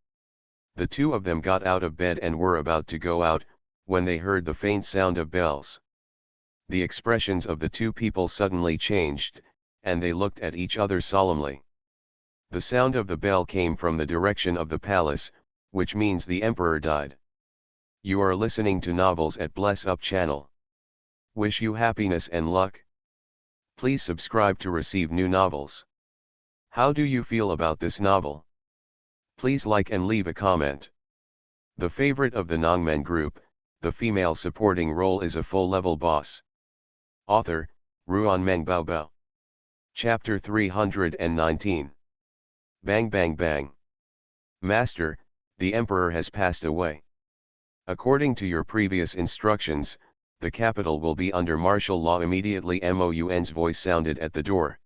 The two of them got out of bed and were about to go out, when they heard the faint sound of bells. The expressions of the two people suddenly changed, and they looked at each other solemnly. The sound of the bell came from the direction of the palace, which means the emperor died. You are listening to Novels at Bless Up channel. Wish you happiness and luck. Please subscribe to receive new novels. How do you feel about this novel? Please like and leave a comment. The favorite of the Nongmen group, the female supporting role is a full-level boss. Author, Ruan Meng Baobao. Chapter 319. Bang bang bang. Master, the emperor has passed away. According to your previous instructions, the capital will be under martial law immediately. Moun's voice sounded at the door.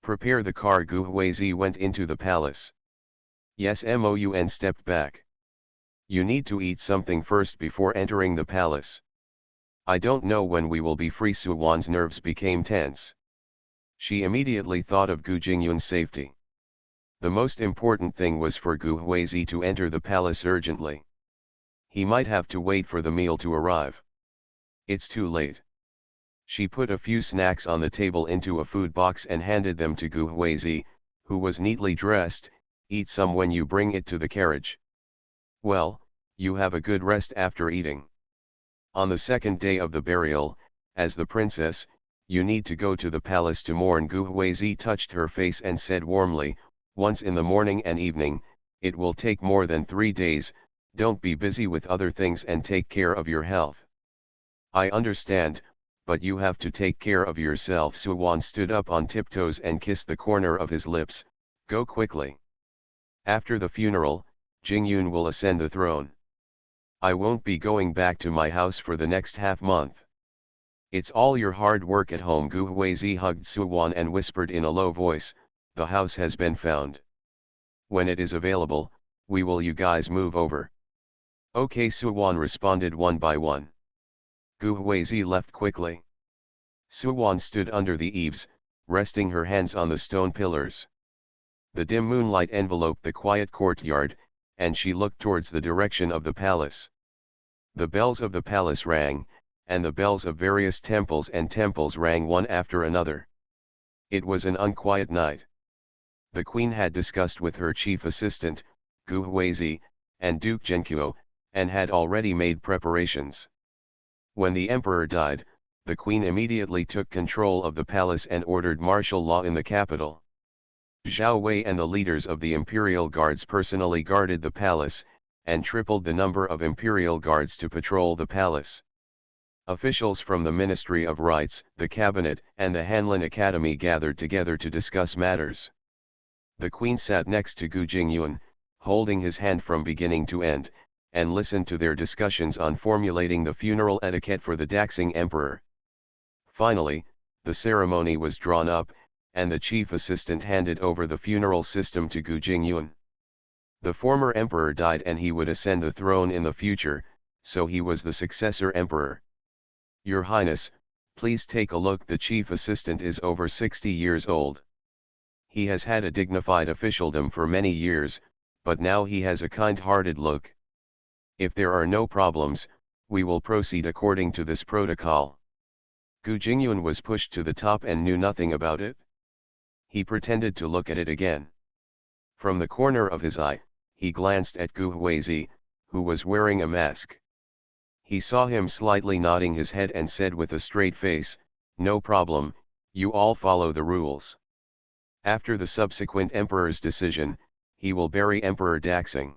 Prepare the car. Gu Huizi went into the palace. Yes. Moun stepped back. You need to eat something first before entering the palace. I don't know when we will be free. Suwan's nerves became tense. She immediately thought of Gu Jingyun's safety. The most important thing was for Gu Huizi to enter the palace urgently. He might have to wait for the meal to arrive. It's too late. She put a few snacks on the table into a food box and handed them to Gu Huizi, who was neatly dressed. Eat some when you bring it to the carriage. Well, you have a good rest after eating. On the second day of the burial, as the princess, you need to go to the palace to mourn. Gu Huizi touched her face and said warmly, once in the morning and evening. It will take more than 3 days. Don't be busy with other things and take care of your health. I understand, but you have to take care of yourself. Suwan stood up on tiptoes and kissed the corner of his lips. Go quickly. After the funeral, Jingyun will ascend the throne. I won't be going back to my house for the next half-month. It's all your hard work at home. Gu Huizi hugged Suwan and whispered in a low voice, the house has been found. When it is available, we will you guys move over. Okay. Suwan responded one by one. Gu Huizi left quickly. Suwan stood under the eaves, resting her hands on the stone pillars. The dim moonlight enveloped the quiet courtyard, and she looked towards the direction of the palace. The bells of the palace rang, and the bells of various temples rang one after another. It was an unquiet night. The queen had discussed with her chief assistant, Gu Huizi, and Duke Zhenqiu, and had already made preparations. When the emperor died, the queen immediately took control of the palace and ordered martial law in the capital. Zhao Wei and the leaders of the imperial guards personally guarded the palace, and tripled the number of imperial guards to patrol the palace. Officials from the Ministry of Rites, the Cabinet, and the Hanlin Academy gathered together to discuss matters. The queen sat next to Gu Jingyun, holding his hand from beginning to end, and listened to their discussions on formulating the funeral etiquette for the Daxing emperor. Finally, the ceremony was drawn up, and the chief assistant handed over the funeral system to Gu Jingyun. The former emperor died and he would ascend the throne in the future, so he was the successor emperor. Your Highness, please take a look. The chief assistant is over 60 years old. He has had a dignified officialdom for many years, but now he has a kind-hearted look. If there are no problems, we will proceed according to this protocol. Gu Jingyun was pushed to the top and knew nothing about it. He pretended to look at it again. From the corner of his eye, he glanced at Gu Huizi, who was wearing a mask. He saw him slightly nodding his head and said with a straight face, no problem, you all follow the rules. After the subsequent emperor's decision, he will bury Emperor Daxing.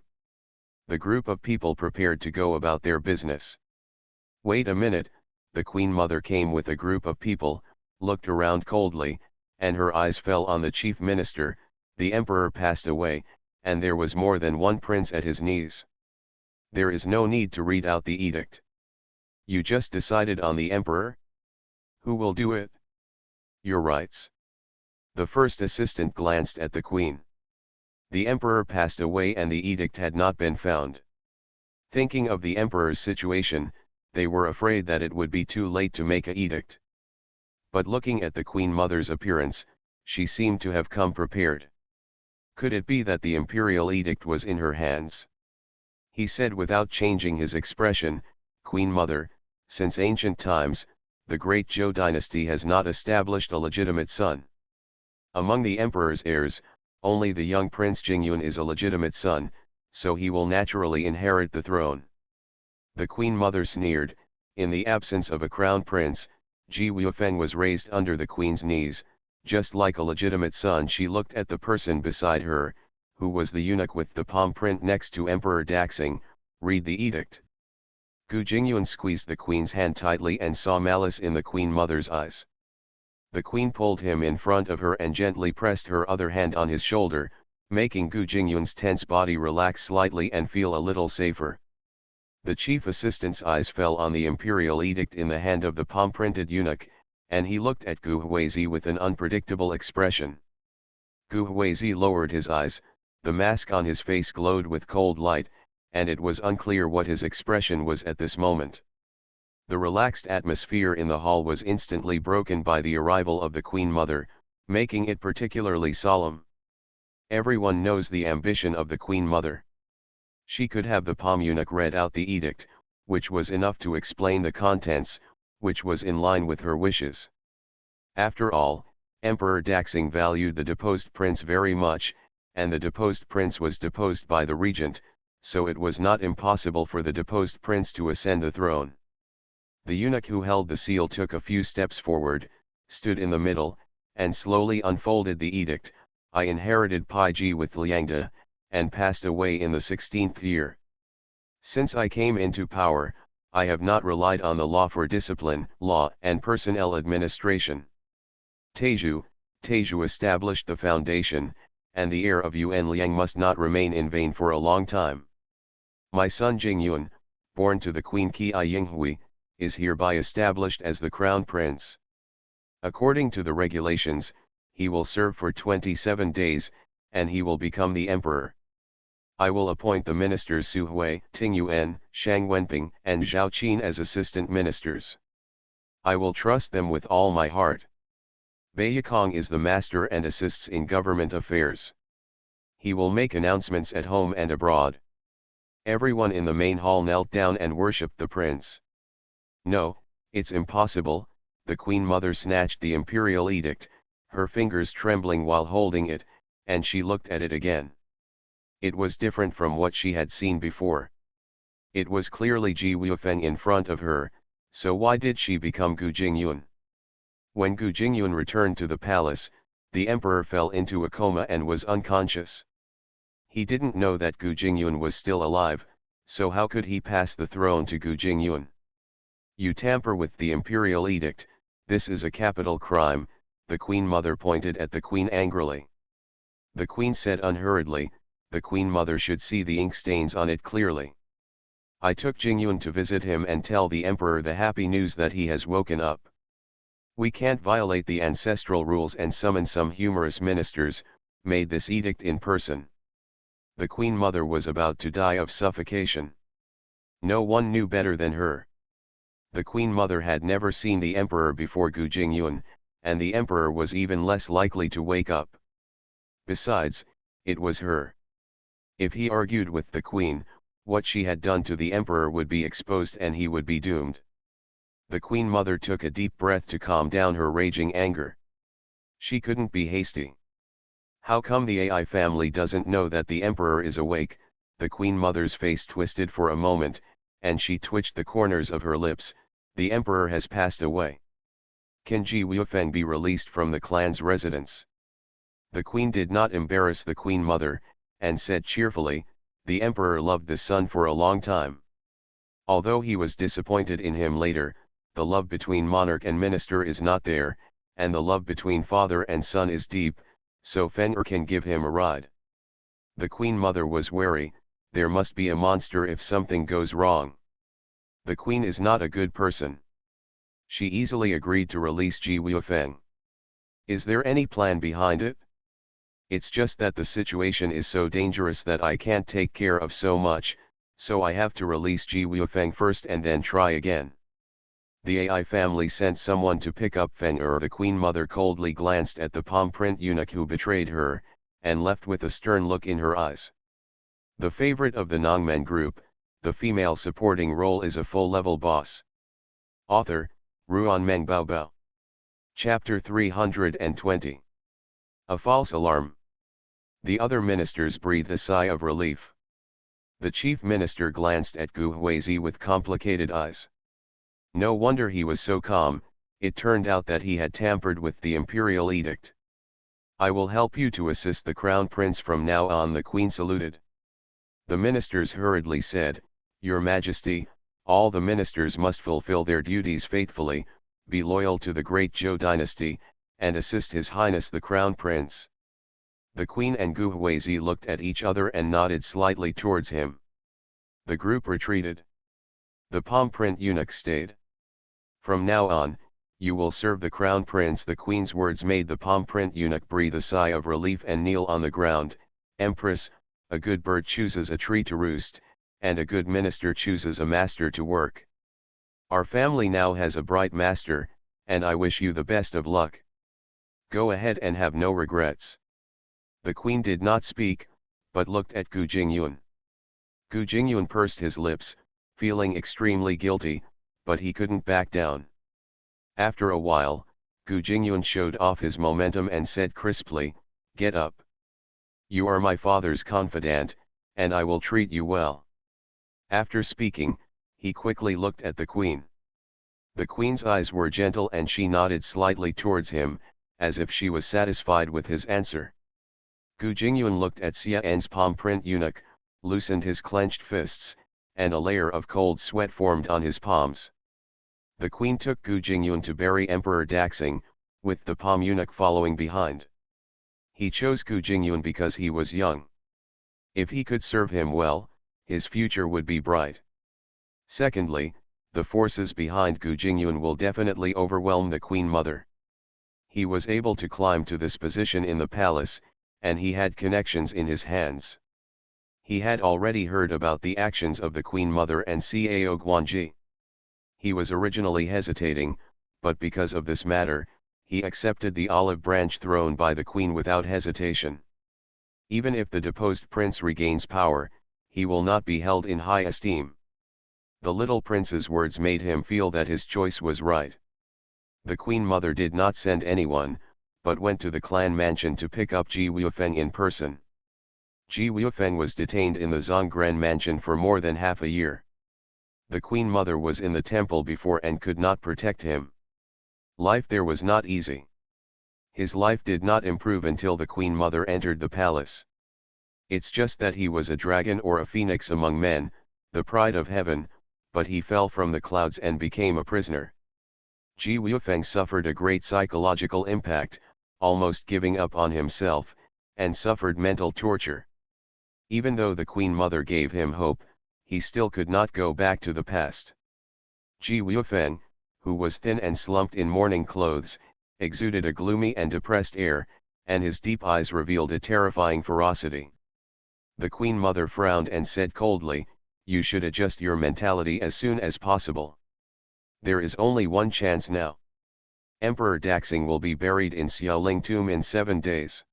The group of people prepared to go about their business. Wait a minute, the Queen Mother came with a group of people, looked around coldly, and her eyes fell on the chief minister. The emperor passed away, and there was more than one prince at his knees. There is no need to read out the edict. You just decided on the emperor? Who will do it? Your rights. The first assistant glanced at the queen. The emperor passed away and the edict had not been found. Thinking of the emperor's situation, they were afraid that it would be too late to make an edict. But looking at the Queen Mother's appearance, she seemed to have come prepared. Could it be that the imperial edict was in her hands? He said without changing his expression, Queen Mother, since ancient times, the great Zhou dynasty has not established a legitimate son. Among the emperor's heirs, only the young Prince Jingyun is a legitimate son, so he will naturally inherit the throne. The Queen Mother sneered. In the absence of a crown prince, Ji Wuifeng was raised under the queen's knees. Just like a legitimate son, she looked at the person beside her, who was the eunuch with the palm print next to Emperor Daxing. Read the edict. Gu Jingyun squeezed the queen's hand tightly and saw malice in the Queen Mother's eyes. The queen pulled him in front of her and gently pressed her other hand on his shoulder, making Gu Jingyun's tense body relax slightly and feel a little safer. The chief assistant's eyes fell on the imperial edict in the hand of the palm-printed eunuch, and he looked at Gu Huizi with an unpredictable expression. Gu Huizi lowered his eyes, the mask on his face glowed with cold light, and it was unclear what his expression was at this moment. The relaxed atmosphere in the hall was instantly broken by the arrival of the Queen Mother, making it particularly solemn. Everyone knows the ambition of the Queen Mother. She could have the palm eunuch read out the edict, which was enough to explain the contents, which was in line with her wishes. After all, Emperor Daxing valued the deposed prince very much, and the deposed prince was deposed by the regent, so it was not impossible for the deposed prince to ascend the throne. The eunuch who held the seal took a few steps forward, stood in the middle, and slowly unfolded the edict. I inherited Pai Ji with Liangda, and passed away in the 16th year. Since I came into power, I have not relied on the law for discipline, law and personnel administration. Teju established the foundation, and the heir of Yuan Liang must not remain in vain for a long time. My son Jingyun, born to the Queen Qi Yinghui, is hereby established as the crown prince. According to the regulations, he will serve for 27 days, and he will become the emperor. I will appoint the ministers Su Hui, Ting Yuan, Shang Wenping and Zhao Qin as assistant ministers. I will trust them with all my heart. Bai Yikong is the master and assists in government affairs. He will make announcements at home and abroad. Everyone in the main hall knelt down and worshipped the prince. No, it's impossible. The Queen Mother snatched the imperial edict, her fingers trembling while holding it, and she looked at it again. It was different from what she had seen before. It was clearly Ji Wuifeng in front of her, so why did she become Gu Jingyun? When Gu Jingyun returned to the palace, the emperor fell into a coma and was unconscious. He didn't know that Gu Jingyun was still alive, so how could he pass the throne to Gu Jingyun? You tamper with the imperial edict, this is a capital crime. The Queen Mother pointed at the Queen angrily. The Queen said unhurriedly, the Queen Mother should see the ink stains on it clearly. I took Jingyun to visit him and tell the Emperor the happy news that he has woken up. We can't violate the ancestral rules and summon some humorous ministers, made this edict in person. The Queen Mother was about to die of suffocation. No one knew better than her. The Queen Mother had never seen the Emperor before Gu Jingyun, and the Emperor was even less likely to wake up. Besides, it was her. If he argued with the Queen, what she had done to the Emperor would be exposed and he would be doomed. The Queen Mother took a deep breath to calm down her raging anger. She couldn't be hasty. How come the AI family doesn't know that the Emperor is awake? The Queen Mother's face twisted for a moment, and she twitched the corners of her lips. The Emperor has passed away. Can Ji Wuifeng be released from the clan's residence? The Queen did not embarrass the Queen Mother, and said cheerfully, "The emperor loved the son for a long time. Although he was disappointed in him later, the love between monarch and minister is not there, and the love between father and son is deep, so Fenrir can give him a ride." The queen mother was wary, there must be a monster if something goes wrong. The queen is not a good person. She easily agreed to release Ji Wuofeng. Is there any plan behind it? It's just that the situation is so dangerous that I can't take care of so much, so I have to release Ji Wuofeng first and then try again. The AI family sent someone to pick up Fenrir. The queen mother coldly glanced at the palm print eunuch who betrayed her, and left with a stern look in her eyes. The favorite of the Nongmen group, the female supporting role is a full-level boss. Author, Ruan Meng Baobao. Chapter 320. A false alarm. The other ministers breathed a sigh of relief. The chief minister glanced at Gu Huizi with complicated eyes. No wonder he was so calm, it turned out that he had tampered with the imperial edict. "I will help you to assist the crown prince from now on," the queen saluted. The ministers hurriedly said, "Your Majesty, all the ministers must fulfill their duties faithfully, be loyal to the great Zhou dynasty, and assist His Highness the Crown Prince." The Queen and Gu Huizi looked at each other and nodded slightly towards him. The group retreated. The palm print eunuch stayed. "From now on, you will serve the Crown Prince." The Queen's words made the palm print eunuch breathe a sigh of relief and kneel on the ground. "Empress, a good bird chooses a tree to roost, and a good minister chooses a master to work. Our family now has a bright master, and I wish you the best of luck. Go ahead and have no regrets." The queen did not speak, but looked at Gu Jingyun. Gu Jingyun pursed his lips, feeling extremely guilty, but he couldn't back down. After a while, Gu Jingyun showed off his momentum and said crisply, "Get up. You are my father's confidant, and I will treat you well." After speaking, he quickly looked at the queen. The queen's eyes were gentle and she nodded slightly towards him, as if she was satisfied with his answer. Gu Jingyun looked at Xian's palm print eunuch, loosened his clenched fists, and a layer of cold sweat formed on his palms. The queen took Gu Jingyun to bury Emperor Daxing, with the palm eunuch following behind. He chose Gu Jingyun because he was young. If he could serve him well, his future would be bright. Secondly, the forces behind Gu Jingyun will definitely overwhelm the Queen Mother. He was able to climb to this position in the palace, and he had connections in his hands. He had already heard about the actions of the Queen Mother and Cao Guanji. He was originally hesitating, but because of this matter, he accepted the olive branch thrown by the Queen without hesitation. Even if the deposed prince regains power, he will not be held in high esteem. The little prince's words made him feel that his choice was right. The Queen Mother did not send anyone, but went to the clan mansion to pick up Ji Wuofeng in person. Ji Wuofeng was detained in the Zongren mansion for more than half a year. The Queen Mother was in the temple before and could not protect him. Life there was not easy. His life did not improve until the Queen Mother entered the palace. It's just that he was a dragon or a phoenix among men, the pride of heaven, but he fell from the clouds and became a prisoner. Ji Wuofeng suffered a great psychological impact, almost giving up on himself, and suffered mental torture. Even though the Queen Mother gave him hope, he still could not go back to the past. Ji Wuofeng, who was thin and slumped in mourning clothes, exuded a gloomy and depressed air, and his deep eyes revealed a terrifying ferocity. The Queen Mother frowned and said coldly, "You should adjust your mentality as soon as possible. There is only one chance now. Emperor Daxing will be buried in Xiaoling tomb in 7 days.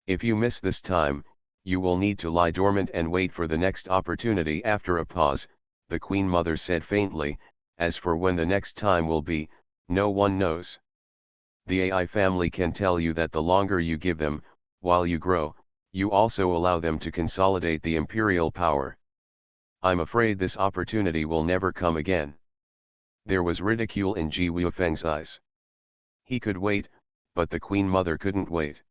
If you miss this time, you will need to lie dormant and wait for the next opportunity." After a pause, the Queen Mother said faintly, "As for when the next time will be, no one knows. The AI family can tell you that the longer you give them, while you grow, you also allow them to consolidate the imperial power. I'm afraid this opportunity will never come again." There was ridicule in Ji Wuofeng's eyes. He could wait, but the Queen Mother couldn't wait.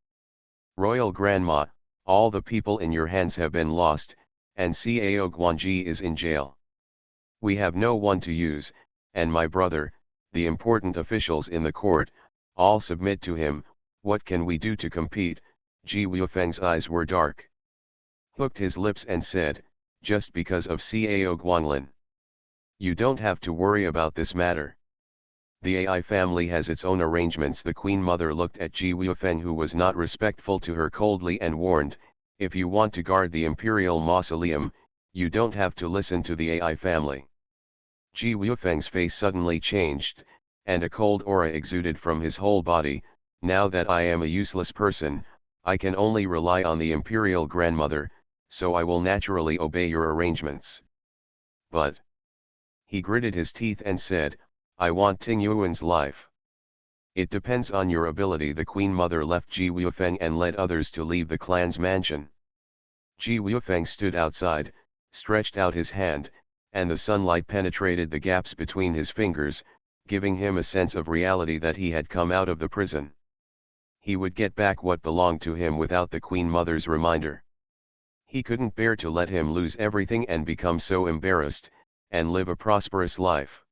"Royal Grandma, All the people in your hands have been lost, and Cao Guanji is in jail. We have no one to use, and my brother, the important officials in the court, all submit to him. What can we do to compete? Ji Wuifeng's eyes were dark. Hooked his lips and said, just because of Cao Guanlin. You don't have to worry about this matter. The AI family has its own arrangements. The Queen Mother looked at Ji Wuifeng, who was not respectful to her, coldly and warned, if you want to guard the imperial mausoleum, you don't have to listen to the AI family. Ji Wuifeng's face suddenly changed, and a cold aura exuded from his whole body. Now that I am a useless person, I can only rely on the imperial grandmother, so I will naturally obey your arrangements. But he gritted his teeth and said, I want Ting Yuan's life. It depends on your ability. The Queen Mother left Ji Wuifeng and led others to leave the clan's mansion. Ji Wuifeng stood outside, stretched out his hand, and the sunlight penetrated the gaps between his fingers, giving him a sense of reality that he had come out of the prison. He would get back what belonged to him without the Queen Mother's reminder. He couldn't bear to let him lose everything and become so embarrassed, and live a prosperous life.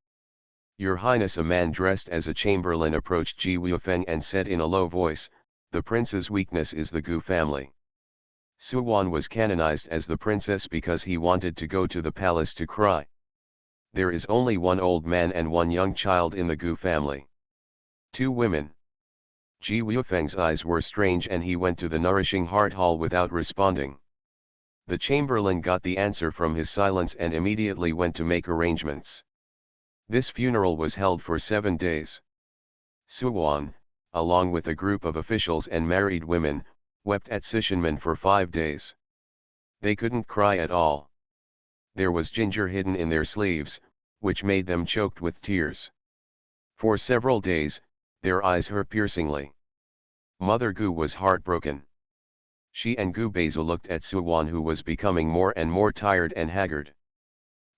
Your Highness, a man dressed as a chamberlain approached Ji Wuifeng and said in a low voice, the prince's weakness is the Gu family. Suwan was canonized as the princess because he wanted to go to the palace to cry. There is only one old man and one young child in the Gu family. 2 women. Ji Wuifeng's eyes were strange and he went to the nourishing heart hall without responding. The chamberlain got the answer from his silence and immediately went to make arrangements. This funeral was held for 7 days. Suwan, along with a group of officials and married women, wept at Sishanmen for 5 days. They couldn't cry at all. There was ginger hidden in their sleeves, which made them choked with tears. For several days, their eyes hurt piercingly. Mother Gu was heartbroken. She and Gu Beizu looked at Suwan, who was becoming more and more tired and haggard.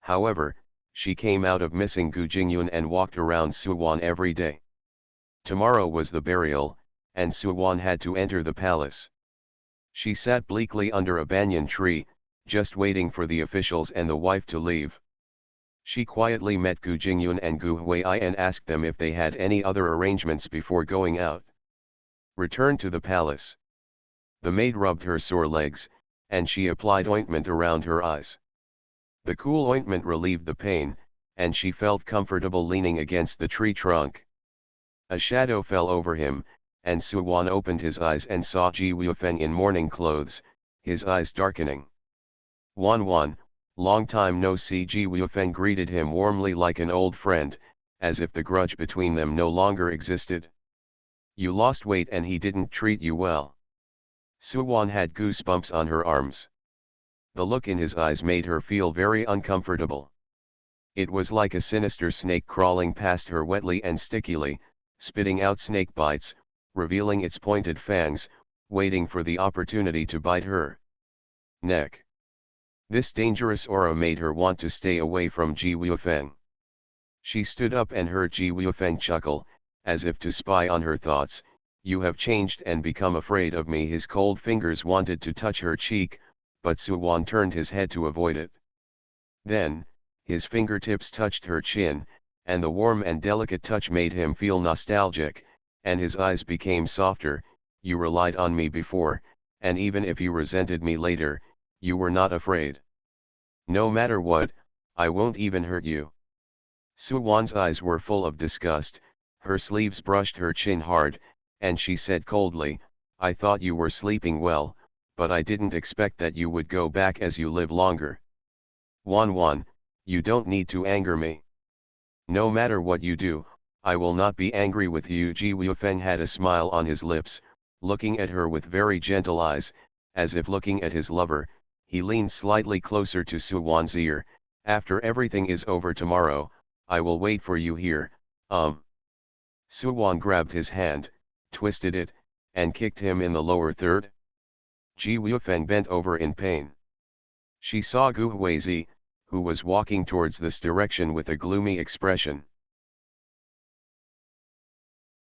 However, she came out of missing Gu Jingyun and walked around Suwan every day. Tomorrow was the burial, and Suwan had to enter the palace. She sat bleakly under a banyan tree, just waiting for the officials and the wife to leave. She quietly met Gu Jingyun and Gu Huai and asked them if they had any other arrangements before going out. Return to the palace. The maid rubbed her sore legs, and she applied ointment around her eyes. The cool ointment relieved the pain, and she felt comfortable leaning against the tree trunk. A shadow fell over him, and Suwan opened his eyes and saw Ji Wuifeng in mourning clothes, his eyes darkening. Wan, long time no see. Ji Wuifeng greeted him warmly like an old friend, as if the grudge between them no longer existed. You lost weight and he didn't treat you well. Suwan had goosebumps on her arms. The look in his eyes made her feel very uncomfortable. It was like a sinister snake crawling past her wetly and stickily, spitting out snake bites, revealing its pointed fangs, waiting for the opportunity to bite her neck. This dangerous aura made her want to stay away from Ji Wuifeng. She stood up and heard Ji Wuifeng chuckle, as if to spy on her thoughts. You have changed and become afraid of me. His cold fingers wanted to touch her cheek, but Suwan turned his head to avoid it. Then, his fingertips touched her chin, and the warm and delicate touch made him feel nostalgic, and his eyes became softer. You relied on me before, and even if you resented me later, you were not afraid. No matter what, I won't even hurt you. Suwan's eyes were full of disgust, her sleeves brushed her chin hard, and she said coldly, I thought you were sleeping well, but I didn't expect that you would go back as you live longer. Wan, you don't need to anger me. No matter what you do, I will not be angry with you. Ji Wuifeng had a smile on his lips, looking at her with very gentle eyes, as if looking at his lover. He leaned slightly closer to Suwan's ear. After everything is over tomorrow, I will wait for you here. Suwan grabbed his hand, twisted it, and kicked him in the lower third. Ji Wuifeng bent over in pain. She saw Gu Huizi, who was walking towards this direction with a gloomy expression.